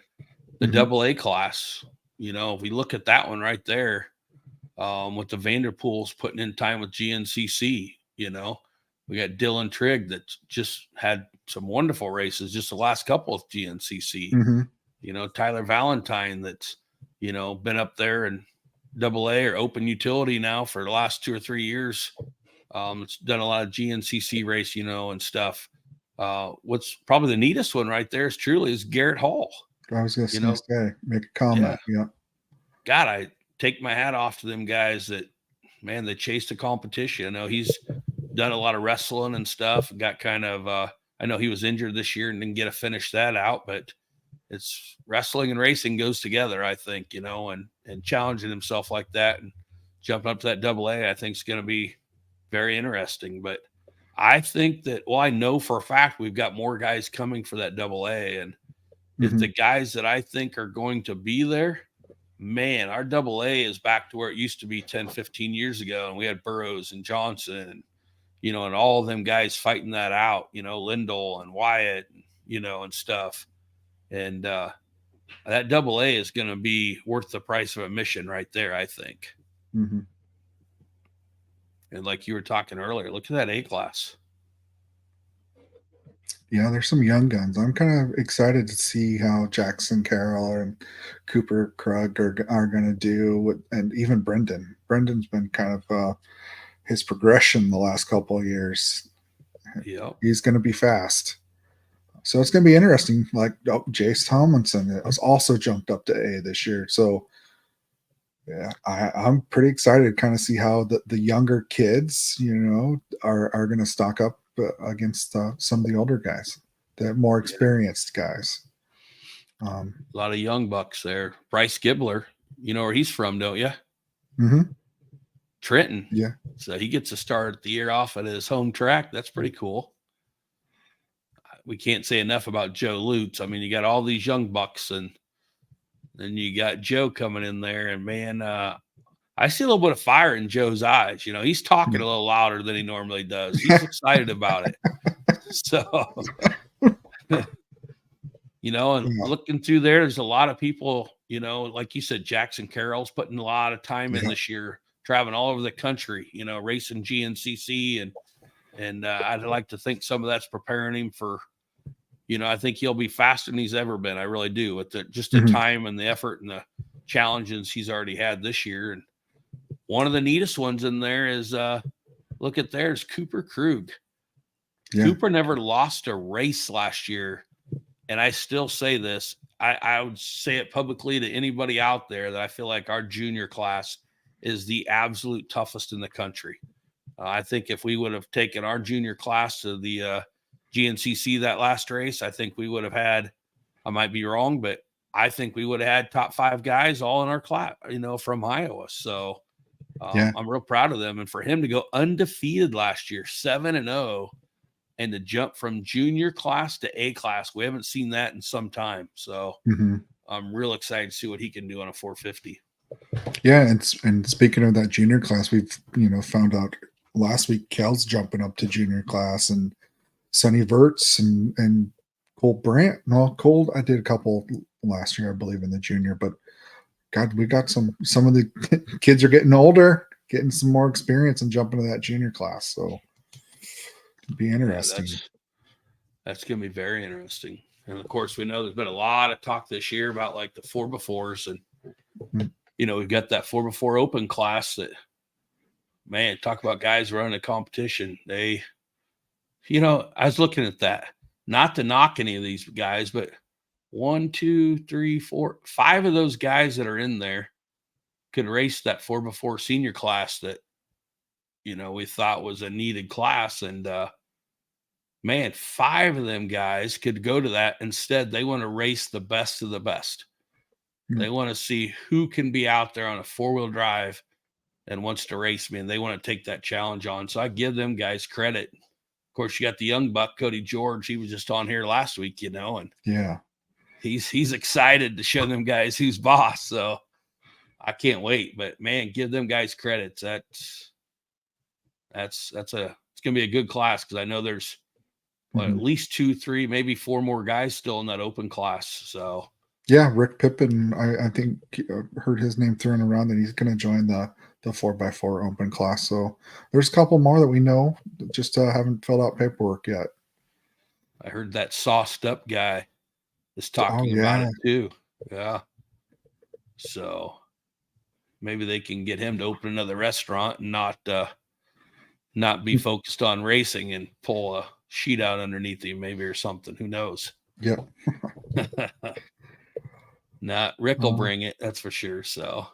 the AA class, if we look at that one right there, with the Vanderpools putting in time with GNCC, we got Dylan Trigg that just had some wonderful races just the last couple of GNCC. Mm-hmm. Tyler Valentine that's, been up there in AA or open utility now for the last 2 or 3 years. It's done a lot of GNCC race, and stuff. What's probably the neatest one right there is Garrett Hall. I was going to say, make a comment. Yeah. God, I take my hat off to them guys that, man, they chased the competition. I know he's done a lot of wrestling and stuff. Got kind of, I know he was injured this year and didn't get to finish that out, but it's wrestling and racing goes together, I think, and challenging himself like that and jumping up to that AA, I think is going to be very interesting. But I think that, I know for a fact we've got more guys coming for that AA. And if the guys that I think are going to be there, man, our AA is back to where it used to be 10, 15 years ago. And we had Burroughs and Johnson, and all of them guys fighting that out, Lindell and Wyatt, and stuff. And that AA is going to be worth the price of admission right there, I think. Mm-hmm. And like you were talking earlier, look at that A class. Yeah, there's some young guns. I'm kind of excited to see how Jackson Carroll and Cooper Krug are going to do, and even Brendan. Brendan's been kind of his progression the last couple of years. Yep. He's going to be fast. So it's going to be interesting. Like Jace Tomlinson was also jumped up to A this year. So yeah, I'm pretty excited to kind of see how the younger kids, are going to stock up against some of the older guys, the more experienced guys. A lot of young bucks there. Bryce Gibbler, you know where he's from, don't you? Mm-hmm. Trenton. Yeah. So he gets to start the year off at his home track. That's pretty cool. We can't say enough about Joe Lutes. I mean, you got all these young bucks, and then you got Joe coming in there, and man, I see a little bit of fire in Joe's eyes. He's talking a little louder than he normally does. He's excited about it. So, looking through there's a lot of people, like you said, Jackson Carroll's putting a lot of time in this year, traveling all over the country, racing GNCC. And I'd like to think some of that's preparing him for, I think he'll be faster than he's ever been. I really do, with the time and the effort and the challenges he's already had this year. And one of the neatest ones in there is, look at there's Cooper Krug. Yeah. Cooper never lost a race last year. And I still say this, I would say it publicly to anybody out there that I feel like our junior class is the absolute toughest in the country. I think if we would have taken our junior class to the GNCC that last race, I think we would have had, I might be wrong, but I think we would have had top 5 guys all in our class, from Iowa. So I'm real proud of them. And for him to go undefeated last year, 7-0, and to jump from junior class to A class, we haven't seen that in some time. So I'm real excited to see what he can do on a 450. Yeah. And speaking of that junior class, we've, found out last week, Kel's jumping up to junior class, and Sonny Verts and Cole Brandt. No, Cole, I did a couple last year, I believe, in the junior, but God, we got some of the kids are getting older, getting some more experience and jumping to that junior class. So it'd be interesting. Yeah, that's going to be very interesting. And of course, we know there's been a lot of talk this year about like the 4x4s, and we've got that 4x4 open class that, man, talk about guys running a competition. They, I was looking at that, not to knock any of these guys, but 1, 2, 3, 4, 5 of those guys that are in there could race that 4x4 senior class that, we thought was a needed class. And, man, 5 of them guys could go to that. Instead, they want to race the best of the best. They want to see who can be out there on a 4-wheel drive and wants to race me, and they want to take that challenge on. So I give them guys credit. Of course, you got the young buck, Cody George. He was just on here last week, and he's excited to show them guys who's boss. So I can't wait. But man, give them guys credit. It's gonna be a good class, because I know there's at least 2, 3, maybe 4 more guys still in that open class. So Yeah, Rick Pippin. I think heard his name thrown around that he's going to join the 4x4 open class. So there's a couple more that we know that just haven't filled out paperwork yet. I heard that sauced up guy is talking about yeah. it too. Yeah. So maybe they can get him to open another restaurant and not be focused on racing and pull a sheet out underneath him, maybe, or something. Who knows? Yep. Not Rick will bring it, that's for sure. So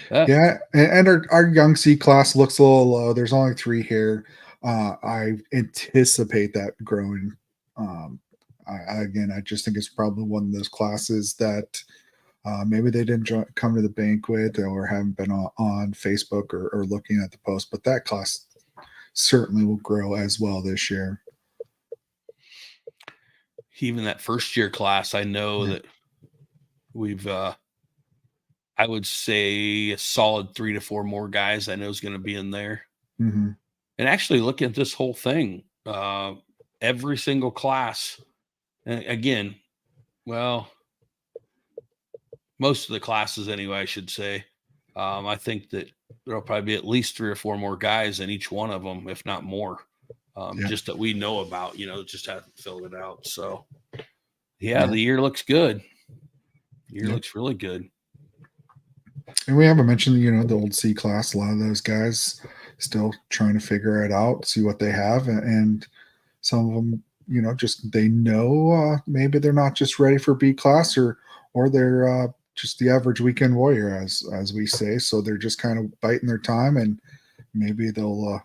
yeah, and our young C class looks a little low. There's only 3 here. I anticipate that growing. I just think it's probably one of those classes that maybe they didn't come to the banquet or haven't been on Facebook or looking at the post, but that class certainly will grow as well this year. Even that first year class, I know that we've I would say a solid 3 to 4 more guys I know is going to be in there. Mm-hmm. And actually looking at this whole thing, every single class, again, well, most of the classes anyway, I should say, I think that there'll probably be at least 3 or 4 more guys in each one of them, if not more, just that we know about, just haven't filled it out. So the year looks good. The year looks really good. And we haven't mentioned, the old C class. A lot of those guys still trying to figure it out, see what they have, and some of them, just they know maybe they're not just ready for B class, or they're just the average weekend warrior, as we say. So they're just kind of biting their time, and maybe they'll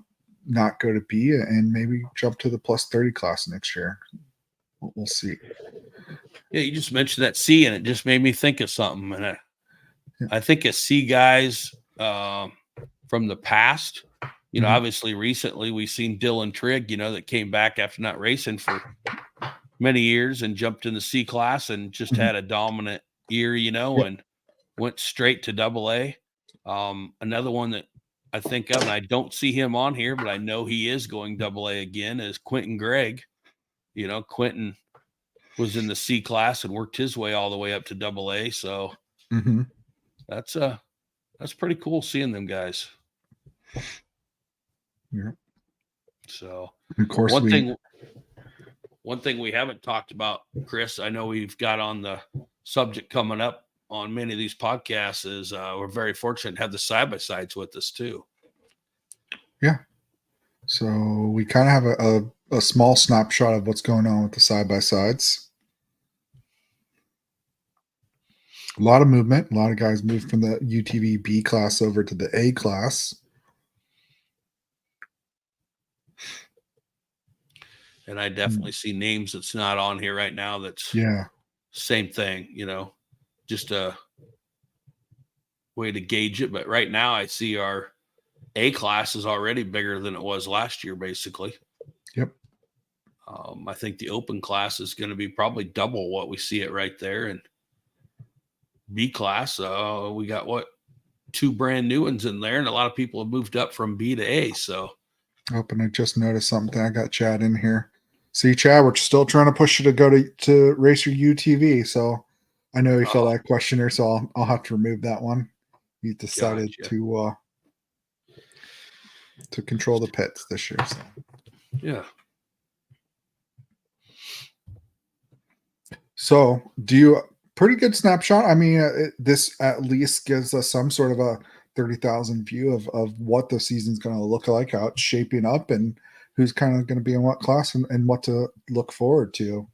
not go to B and maybe jump to the plus 30 class next year. We'll see. Yeah, you just mentioned that C, and it just made me think of something. And I think of C guys from the past. Obviously recently we've seen Dylan Trigg, that came back after not racing for many years and jumped in the C class and just had a dominant year, and went straight to AA. Another one that I think of, and I don't see him on here, but I know he is going AA again, is Quentin Gregg. Quentin was in the C class and worked his way all the way up to AA. So that's pretty cool seeing them guys. Yeah. So of course, one thing we haven't talked about, Chris, I know we've got on the subject coming up on many of these podcasts, is we're very fortunate to have the side-by-sides with us too. Yeah. So we kind of have a small snapshot of what's going on with the side-by-sides. A lot of movement. A lot of guys moved from the UTV B class over to the A class. And I definitely see names that's not on here right now. That's same thing, just a way to gauge it. But right now I see our A class is already bigger than it was last year, basically. Yep. I think the open class is going to be probably double what we see it right there. And B class, we got 2 brand new ones in there, and a lot of people have moved up from B to A. So, and I just noticed something. I got Chad in here. See, Chad, we're still trying to push you to go to race your UTV. So I know you filled that questionnaire, so I'll have to remove that one. You decided to control the pits this year. So. Yeah. So do you pretty good snapshot? I mean, this at least gives us some sort of a 30,000 view of what the season's going to look like, how it's shaping up, and who's kind of going to be in what class and what to look forward to.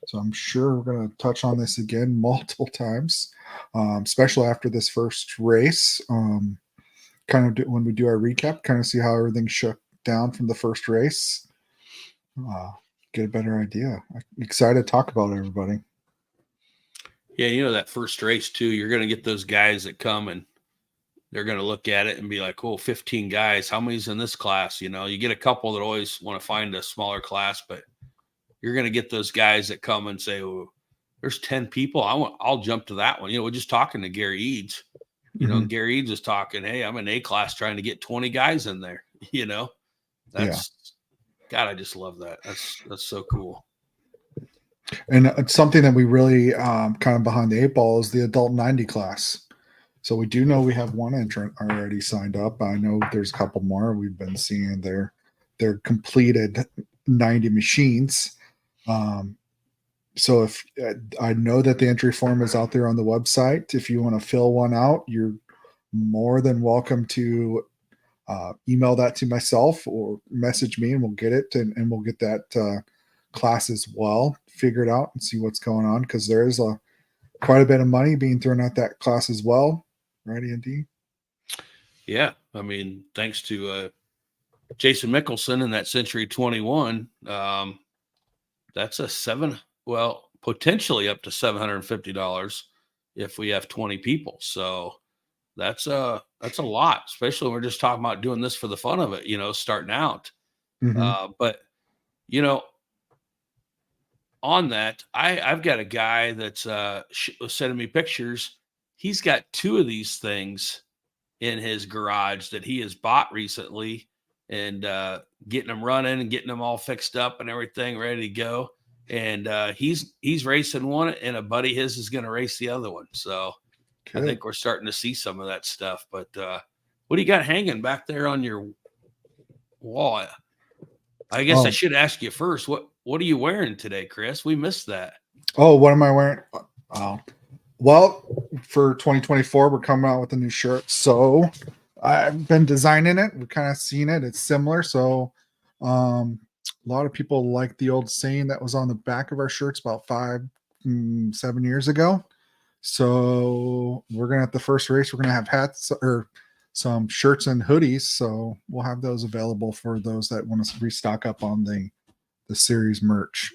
So I'm sure we're going to touch on this again multiple times, especially after this first race. When we do our recap, kind of see how everything shook down from the first race. Get a better idea. I'm excited to talk about it, everybody. Yeah, that first race too, you're going to get those guys that come and they're going to look at it and be like, oh, 15 guys. How many's in this class? You get a couple that always want to find a smaller class, but you're going to get those guys that come and say, oh, there's 10 people. I'll jump to that one. We're just talking to Gary Eads, and Gary Eads is talking, hey, I'm in A class trying to get 20 guys in there. God, I just love that. That's so cool. And it's something that we really kind of behind the 8 ball is the adult 90 class. So we do know we have one entrant already signed up. I know there's a couple more we've been seeing their completed 90 machines. So if I know that the entry form is out there on the website, if you want to fill one out, you're more than welcome to email that to myself or message me, and we'll get it and we'll get that class as well figured out and see what's going on, because there is quite a bit of money being thrown at that class as well, right, Andy? Yeah, I mean, thanks to Jason Mickelson in that Century 21, that's potentially up to $750 if we have 20 people. So that's a lot, especially when we're just talking about doing this for the fun of it, starting out. Mm-hmm. But on that, I've got a guy that's sending me pictures. He's got 2 of these things in his garage that he has bought recently, and getting them running and getting them all fixed up and everything ready to go. And he's racing one, and a buddy of his is going to race the other one. So I think we're starting to see some of that stuff. But what do you got hanging back there on your wall? I guess I should ask you first. What are you wearing today, Chris? We missed that. Oh, what am I wearing? Well, for 2024, we're coming out with a new shirt. So I've been designing it. We've kind of seen it. It's similar. So a lot of people like the old saying that was on the back of our shirts about 5-7 years ago. So we're going to, at the first race, we're going to have hats or some shirts and hoodies. So we'll have those available for those that want to restock up on the series merch.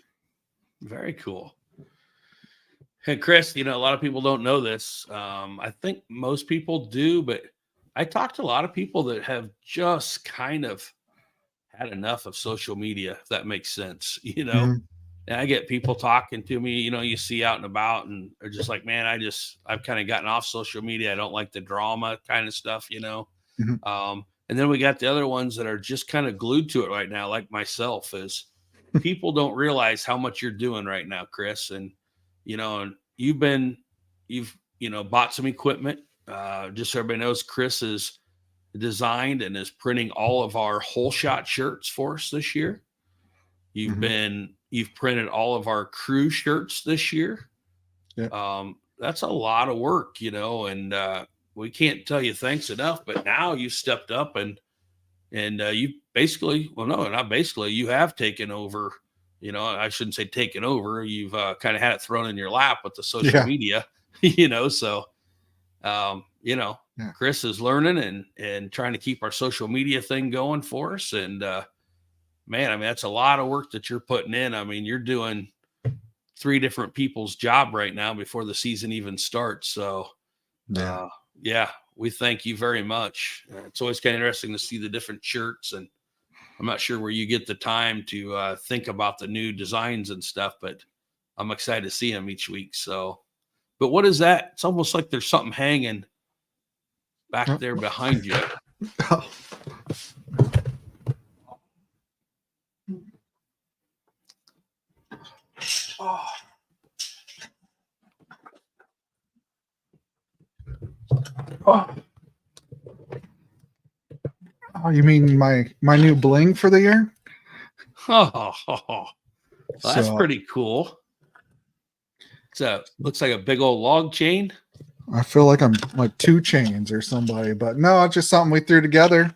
Very cool. Hey, Chris, a lot of people don't know this. I think most people do, but I talked to a lot of people that have just kind of had enough of social media, if that makes sense, Mm-hmm. And I get people talking to me, you see out and about, and they're just like, man, I've kind of gotten off social media. I don't like the drama kind of stuff, Mm-hmm. And then we got the other ones that are just kind of glued to it right now, like myself. Is people don't realize how much you're doing right now, Chris. And, and you've bought some equipment. Just so everybody knows, Chris is designed and is printing all of our whole shot shirts for us this year. You've printed all of our crew shirts this year. Yeah. That's a lot of work, and we can't tell you thanks enough, but now you stepped up and you basically, well, no, not basically, you have taken over, I shouldn't say taken over. You've kind of had it thrown in your lap with the social media, so, Yeah. Chris is learning and trying to keep our social media thing going for us. And, man, I mean, that's a lot of work that you're putting in. I mean, you're doing 3 different people's job right now before the season even starts. So, yeah, we thank you very much. It's always kind of interesting to see the different shirts, and I'm not sure where you get the time to think about the new designs and stuff, but I'm excited to see them each week. So, but what is that? It's almost like there's something hanging back there behind you. Oh, you mean my new bling for the year? Well, that's pretty cool. Looks like a big old log chain. I feel like I'm like 2 Chainz or somebody, but no, it's just something we threw together.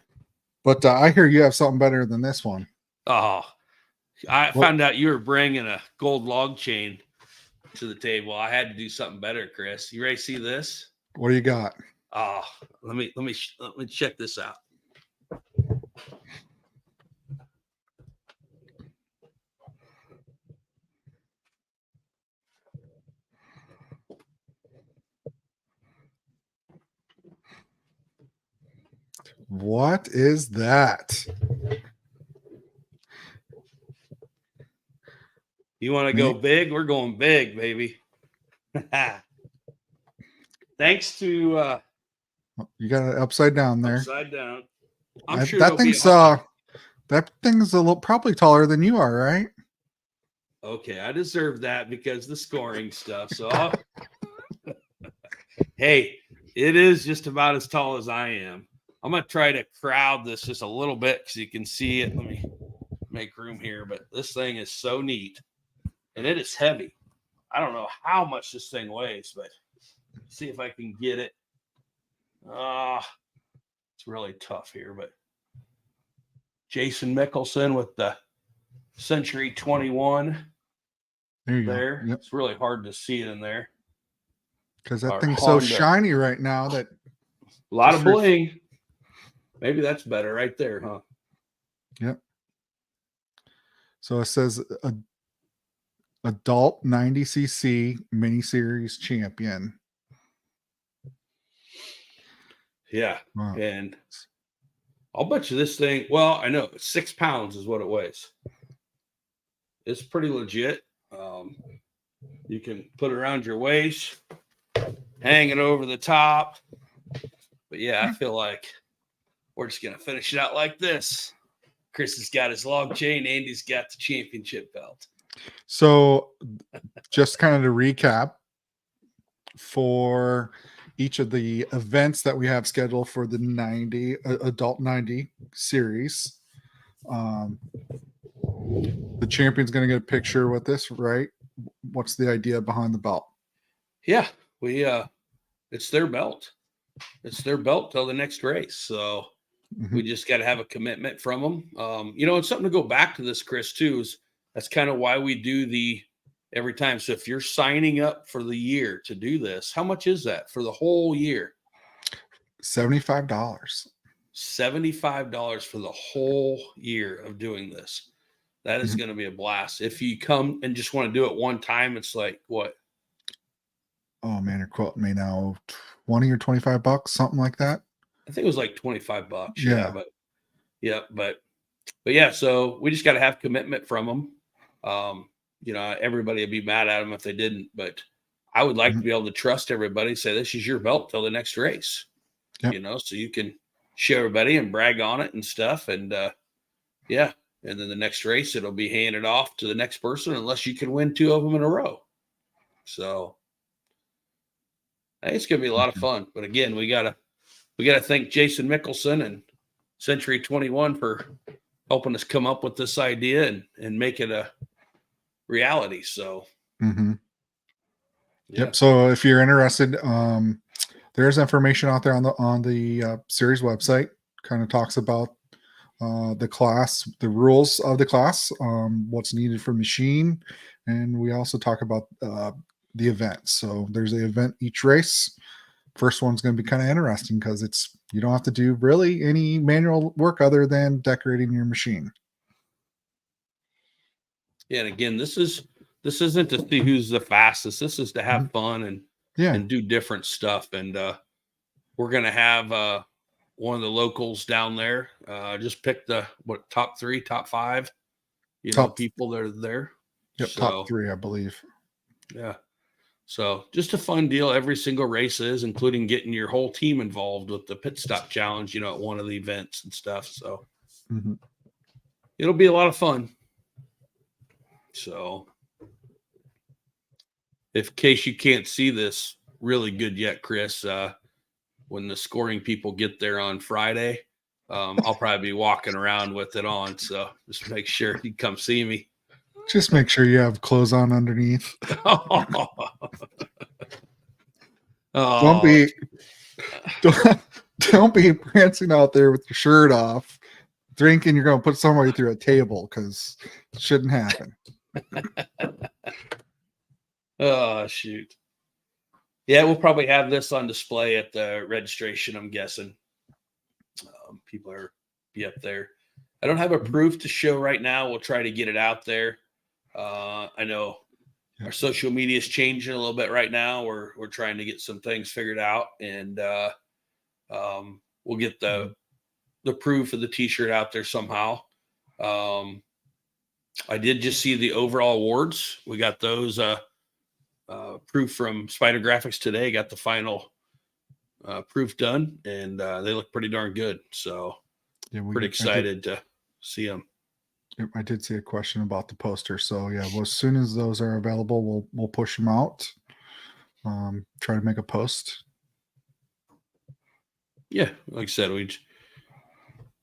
But I hear you have something better than this one. Oh, I found out you were bringing a gold log chain to the table. I had to do something better, Chris. You ready to see this? What do you got? Oh, let me check this out. What is that? You want to go big? We're going big, baby. Thanks to you got it upside down there. Upside down. I'm sure that thing's a little probably taller than you are, right? Okay, I deserve that because the scoring stuff. So, hey, it is just about as tall as I am. I'm going to try to crowd this just a little bit because you can see it. Let me make room here, but this thing is so neat, and it is heavy. I don't know how much this thing weighs, but see if I can get it. It's really tough here, but Jason Mickelson with the Century 21 There you there. go. Yep. It's really hard to see it in there. Because that Our thing's Honda. so shiny right now that A lot of Just bling. Maybe that's better right there, huh? Yep. So it says adult 90cc miniseries champion. Yeah. Wow. And I'll bet you this thing, well, I know 6 pounds is what it weighs. It's pretty legit. You can put it around your waist, hang it over the top. But yeah, I feel like we're just going to finish it out like this. Chris has got his log chain. Andy's got the championship belt. So just kind of to recap for each of the events that we have scheduled for the 90 adult 90 series. The champion's going to get a picture with this, right? What's the idea behind the belt? Yeah, it's their belt. It's their belt till the next race. So we just got to have a commitment from them. It's something to go back to this, Chris, too, is that's kind of why we do the every time. So if you're signing up for the year to do this, how much is that for the whole year? $75. $75 for the whole year of doing this. That is going to be a blast. If you come and just want to do it one time, it's like what? Oh man, you're quoting me now. 20 or $25, something like that. I think it was like $25. Yeah. But yeah, so we just got to have commitment from them. Everybody would be mad at them if they didn't, but I would like to be able to trust everybody, say this is your belt till the next race. Yep. So you can show everybody and brag on it and stuff. And and then the next race it'll be handed off to the next person unless you can win 2 of them in a row. So I think it's gonna be a lot of fun. But again, we gotta thank Jason Mickelson and Century 21 for helping us come up with this idea and make it a reality. So Yep. So if you're interested, there's information out there on the series website. Kind of talks about the class, the rules of the class, what's needed for machine, and we also talk about the event. So there's an event each race. First one's going to be kind of interesting because you don't have to do really any manual work other than decorating your machine. Yeah, and again, this isn't to see who's the fastest. This is to have fun and do different stuff. And we're gonna have one of the locals down there. Just pick the top 3, top 5, people that are there. Yep, so, top 3, I believe. Yeah. So just a fun deal. Every single race is, including getting your whole team involved with the pit stop challenge, at one of the events and stuff. So it'll be a lot of fun. So in case you can't see this really good yet, Chris, when the scoring people get there on Friday, I'll probably be walking around with it on. So just make sure you come see me. Just make sure you have clothes on underneath. Don't be prancing out there with your shirt off, drinking. You're going to put somebody through a table because it shouldn't happen. Oh, shoot. Yeah, we'll probably have this on display at the registration, I'm guessing. People be up there. I don't have a proof to show right now. We'll try to get it out there. I know our social media is changing a little bit right now. We're trying to get some things figured out, and we'll get the proof of the t-shirt out there somehow. I did just see the overall awards. We got those proof from Spider Graphics today. Got the final proof done, and they look pretty darn good. So pretty excited to see them. Yep, I did see a question about the poster. So yeah, well, as soon as those are available, we'll push them out. Try to make a post. Yeah, like I said, we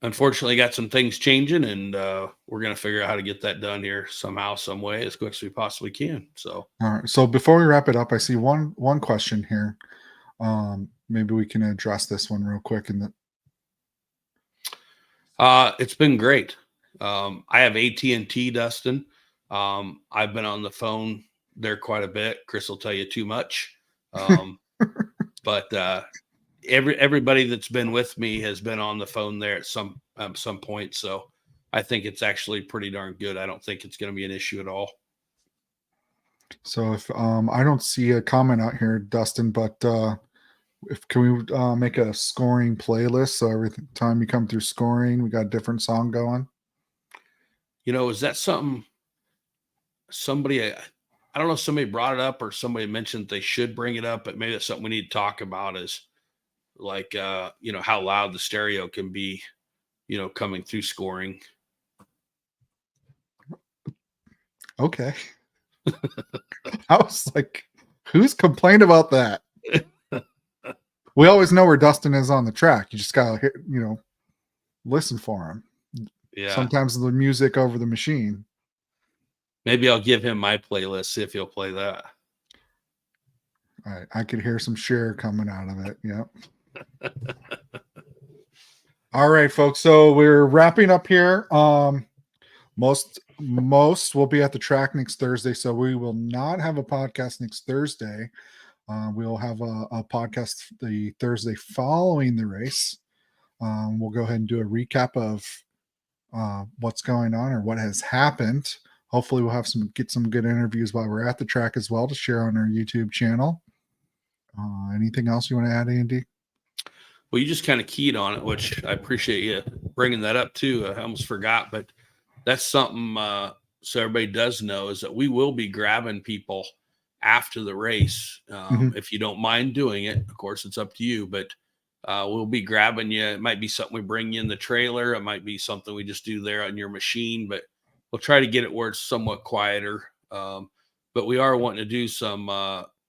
unfortunately got some things changing, and we're gonna figure out how to get that done here somehow, some way, as quick as we possibly can. So, All right. So before we wrap it up, I see one question here. Maybe we can address this one real quick. it's been great. I have AT&T, Dustin. I've been on the phone there quite a bit. Chris will tell you too much. But everybody that's been with me has been on the phone there at some point. So I think it's actually pretty darn good. I don't think it's going to be an issue at all. So if I don't see a comment out here, Dustin, but if can we make a scoring playlist so every time you come through scoring, we got a different song going? You know, is that something somebody, I don't know if somebody brought it up or somebody mentioned they should bring it up, but maybe that's something we need to talk about is like, you know, how loud the stereo can be, you know, coming through scoring. Okay. I was like, who's complained about that? We always know where Dustin is on the track. You just gotta hit, listen for him. Yeah. Sometimes the music over the machine. Maybe I'll give him my playlist, see if he'll play that. All right. I could hear some Cher coming out of it. Yep. All right, folks. So we're wrapping up here. Most will be at the track next Thursday. So we will not have a podcast next Thursday. We'll have a podcast the Thursday following the race. We'll go ahead and do a recap of what's going on or what has happened. Hopefully we'll have get some good interviews while we're at the track as well to share on our YouTube channel. Anything else you want to add, Andy? Well, you just kind of keyed on it, which I appreciate you bringing that up too. I almost forgot, but that's something so everybody does know is that we will be grabbing people after the race. If you don't mind doing it, of course, it's up to you, but we'll be grabbing you. It might be something we bring you in the trailer. It might be something we just do there on your machine, but we'll try to get it where it's somewhat quieter. But we are wanting to do some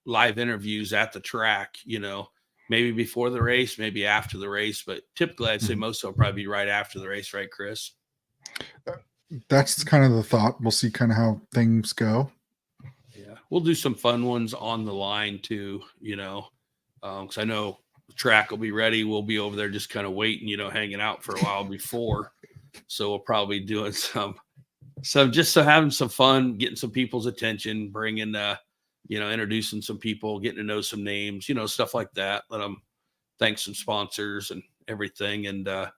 live interviews at the track, you know, maybe before the race, maybe after the race, but typically I'd say most will probably be right after the race, right, Chris? That's kind of the thought. We'll see kind of how things go. Yeah, we'll do some fun ones on the line too, you know, because I know the track will be ready. We'll be over there just kind of waiting, you know, hanging out for a while before. So we'll probably be doing some just so having some fun, getting some people's attention, bringing, you know, introducing some people, getting to know some names, you know, stuff like that. Let them thank some sponsors and everything. And at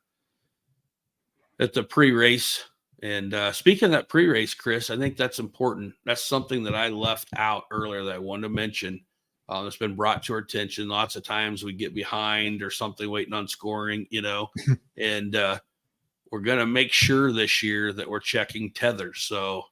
the pre-race, and speaking of that pre-race, Chris, I think that's important. That's something that I left out earlier that I wanted to mention. It's been brought to our attention. Lots of times we get behind or something waiting on scoring, you know, and we're going to make sure this year that we're checking tethers. So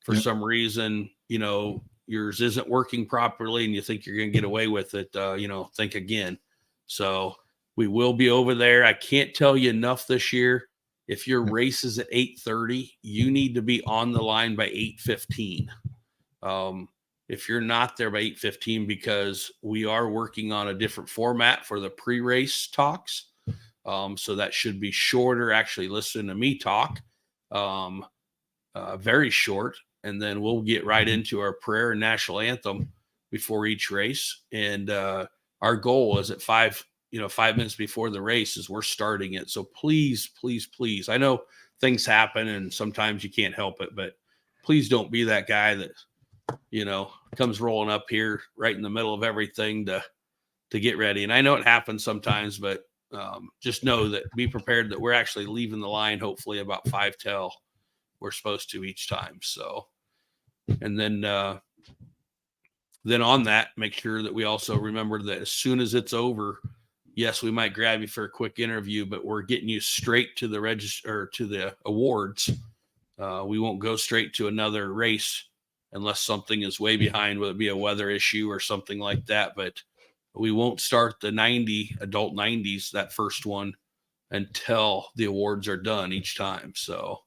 for some reason, you know, yours isn't working properly and you think you're going to get away with it, you know, think again. So we will be over there. I can't tell you enough this year. If your race is at 8:30, you need to be on the line by 8:15. If you're not there by 8:15, because we are working on a different format for the pre-race talks. So that should be shorter. Actually, listen to me talk, very short. And then we'll get right into our prayer and national anthem before each race. And our goal is at 5 minutes before the race is we're starting it. So please, please, please. I know things happen and sometimes you can't help it, but please don't be that guy that, you know, comes rolling up here right in the middle of everything to get ready. And I know it happens sometimes, but just know that be prepared that we're actually leaving the line, hopefully about 5 till we're supposed to each time. So, and then on that, make sure that we also remember that as soon as it's over, yes, we might grab you for a quick interview, but we're getting you straight to the register, to the awards. We won't go straight to another race unless something is way behind, whether it be a weather issue or something like that. But we won't start the adult 90s, that first one, until the awards are done each time. So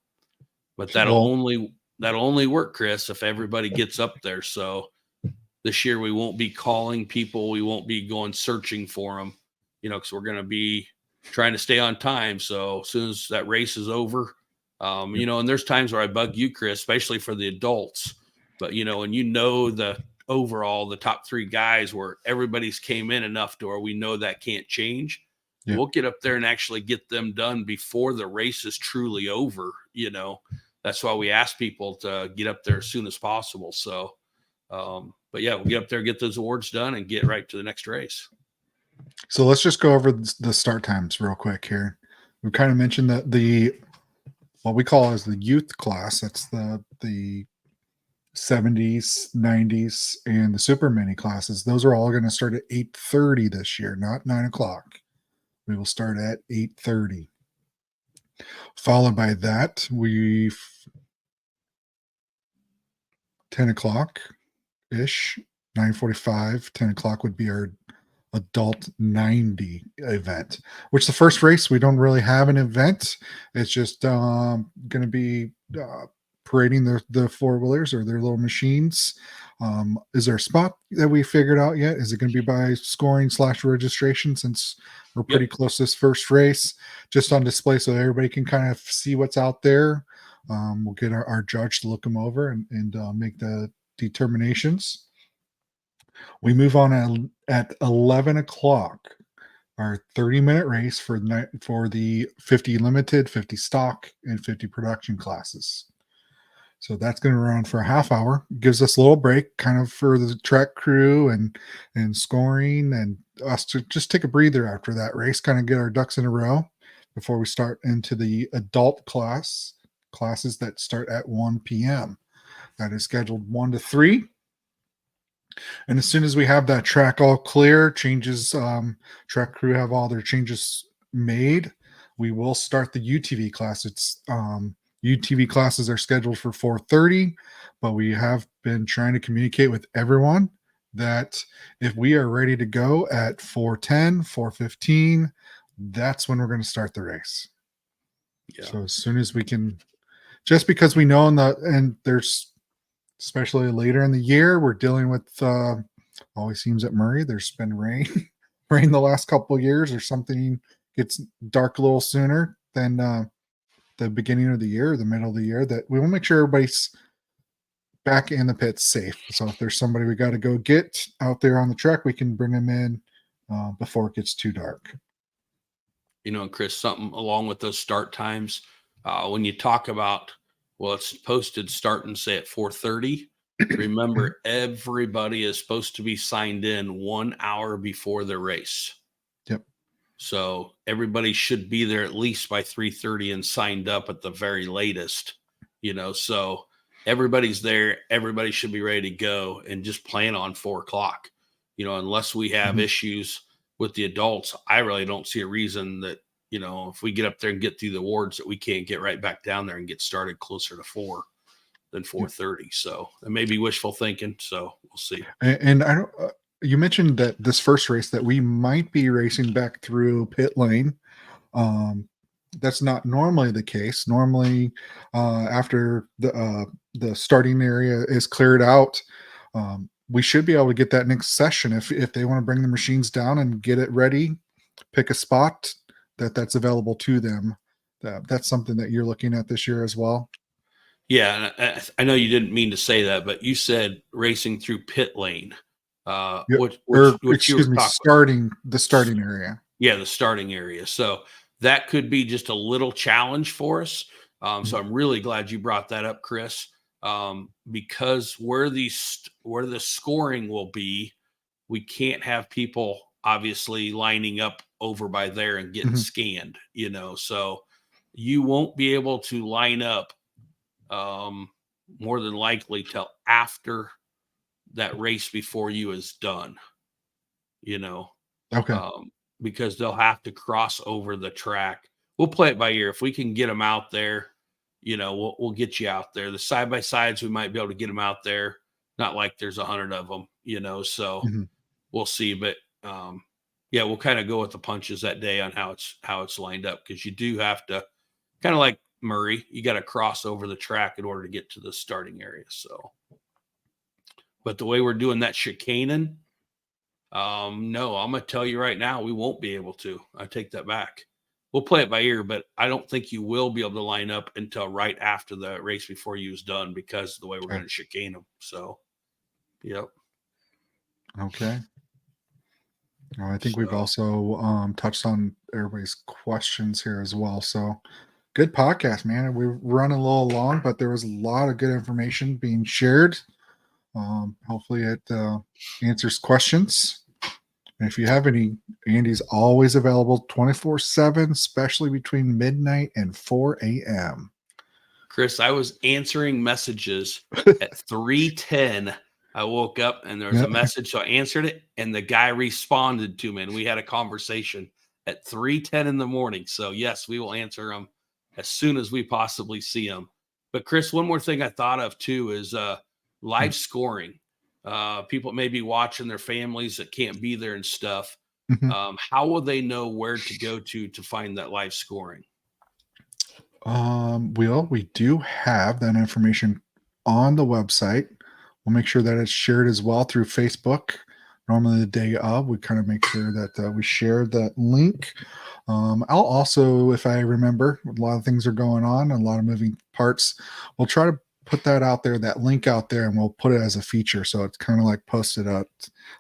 but Well, that'll only work, Chris, if everybody gets up there. So this year we won't be calling people. We won't be going searching for them, because we're going to be trying to stay on time. So as soon as that race is over, and there's times where I bug you, Chris, especially for the adults, but and the overall, the top 3 guys where everybody's came in enough to where we know that can't change. Yeah. We'll get up there and actually get them done before the race is truly over. That's why we ask people to get up there as soon as possible. So, but yeah, we'll get up there, get those awards done, and get right to the next race. So let's just go over the start times real quick here. We kind of mentioned that what we call as the youth class, that's the 70s, 90s, and the super mini classes. Those are all going to start at 8:30 this year, not 9 o'clock. We will start at 8:30. Followed by that, 10 o'clock ish, 9:45, 10 o'clock would be our adult 90 event, which the first race, we don't really have an event. It's just going to be parading the four-wheelers or their little machines. Is there a spot that we figured out yet? Is it going to be by scoring / registration, since we're pretty close to this first race, just on display so everybody can kind of see what's out there? We'll get our judge to look them over and make the determinations. We move on at 11 o'clock, our 30-minute race for the 50 limited, 50 stock, and 50 production classes. So that's going to run for a half hour. Gives us a little break kind of for the track crew and scoring, and us to just take a breather after that race, kind of get our ducks in a row before we start into the adult classes that start at 1 p.m. That is scheduled 1 to 3. And as soon as we have that track all clear, track crew have all their changes made, we will start the UTV class. It's UTV classes are scheduled for 4:30, but we have been trying to communicate with everyone that if we are ready to go at 4:10, 4:15, that's when we're going to start the race. Yeah. So as soon as we can, just because we know and there's, especially later in the year, we're dealing with always seems at Murray there's been rain the last couple of years, or something gets dark a little sooner than the beginning of the year or the middle of the year, that we will make sure everybody's back in the pits safe. So if there's somebody we got to go get out there on the track, we can bring them in before it gets too dark. Chris, something along with those start times, when you talk about, well, it's posted starting, say, at 4:30. Remember, everybody is supposed to be signed in 1 hour before the race. Yep. So everybody should be there at least by 3:30 and signed up at the very latest. So everybody's there. Everybody should be ready to go, and just plan on 4 o'clock. Unless we have issues with the adults, I really don't see a reason that, if we get up there and get through the awards, that we can't get right back down there and get started closer to 4 than 4:30. So it may be wishful thinking. So we'll see. And I don't. You mentioned that this first race that we might be racing back through pit lane. That's not normally the case. Normally, after the starting area is cleared out, we should be able to get that next session if they want to bring the machines down and get it ready, pick a spot that's available to them. That's something that you're looking at this year as well. Yeah, and I know you didn't mean to say that, but you said racing through pit lane. Yep. Excuse me, the starting area. Yeah, the starting area. So that could be just a little challenge for us. So I'm really glad you brought that up, Chris, because where the scoring will be, we can't have people obviously lining up over by there and getting scanned, so you won't be able to line up more than likely till after that race before you is done, Okay. Because they'll have to cross over the track. We'll play it by ear. If we can get them out there, we'll get you out there. The side-by-sides, we might be able to get them out there. Not like there's 100 of them, so we'll see. But yeah, we'll kind of go with the punches that day on how it's lined up, because you do have to, kind of like Murray. You got to cross over the track in order to get to the starting area. So, but the way we're doing that chicaning, no, I'm going to tell you right now, we won't be able to. I take that back. We'll play it by ear, but I don't think you will be able to line up until right after the race before you is done because of the way we're going to chicane them. So, yep. Okay. I think we've also touched on everybody's questions here as well. So good podcast, man. We're running a little long, but there was a lot of good information being shared. Hopefully it answers questions. And if you have any, Andy's always available 24/7, especially between midnight and 4 a.m. Chris, I was answering messages at 3:10. I woke up and there was a message, so I answered it, and the guy responded to me, and we had a conversation at 3:10 in the morning. So yes, we will answer them as soon as we possibly see them. But Chris, one more thing I thought of too is live scoring. People may be watching their families that can't be there and stuff. How will they know where to go to find that live scoring? We do have that information on the website. We'll make sure that it's shared as well through Facebook. Normally the day of, we kind of make sure that we share that link. I'll also, if I remember, a lot of things are going on, a lot of moving parts. We'll try to put that out there, that link out there, and we'll put it as a feature. So it's kind of like posted up,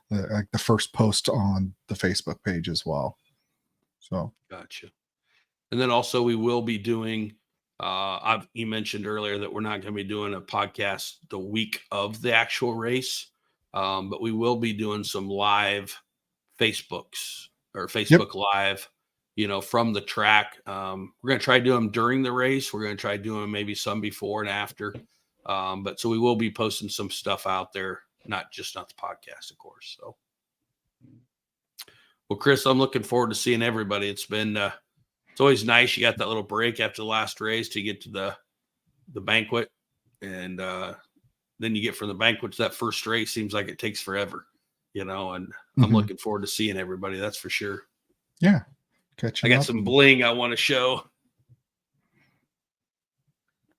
like the first post on the Facebook page as well. So gotcha. And then also we will be doing, you mentioned earlier that we're not going to be doing a podcast the week of the actual race, but we will be doing some live Facebook Live, from the track. We're going to try to do them during the race. We're going to try doing maybe some before and after. But so we will be posting some stuff out there, not the podcast, of course. So, well, Chris, I'm looking forward to seeing everybody. It's been, it's always nice. You got that little break after the last race to get to the banquet. And then you get from the banquet to that first race. Seems like it takes forever, and I'm looking forward to seeing everybody. That's for sure. Yeah. I got some bling I want to show.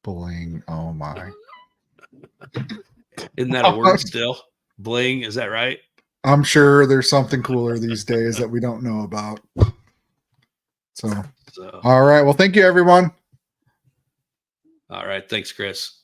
Bling. Oh my. Isn't that a word still? Bling. Is that right? I'm sure there's something cooler these days that we don't know about. So, all right. Well, thank you, everyone. All right. Thanks, Chris.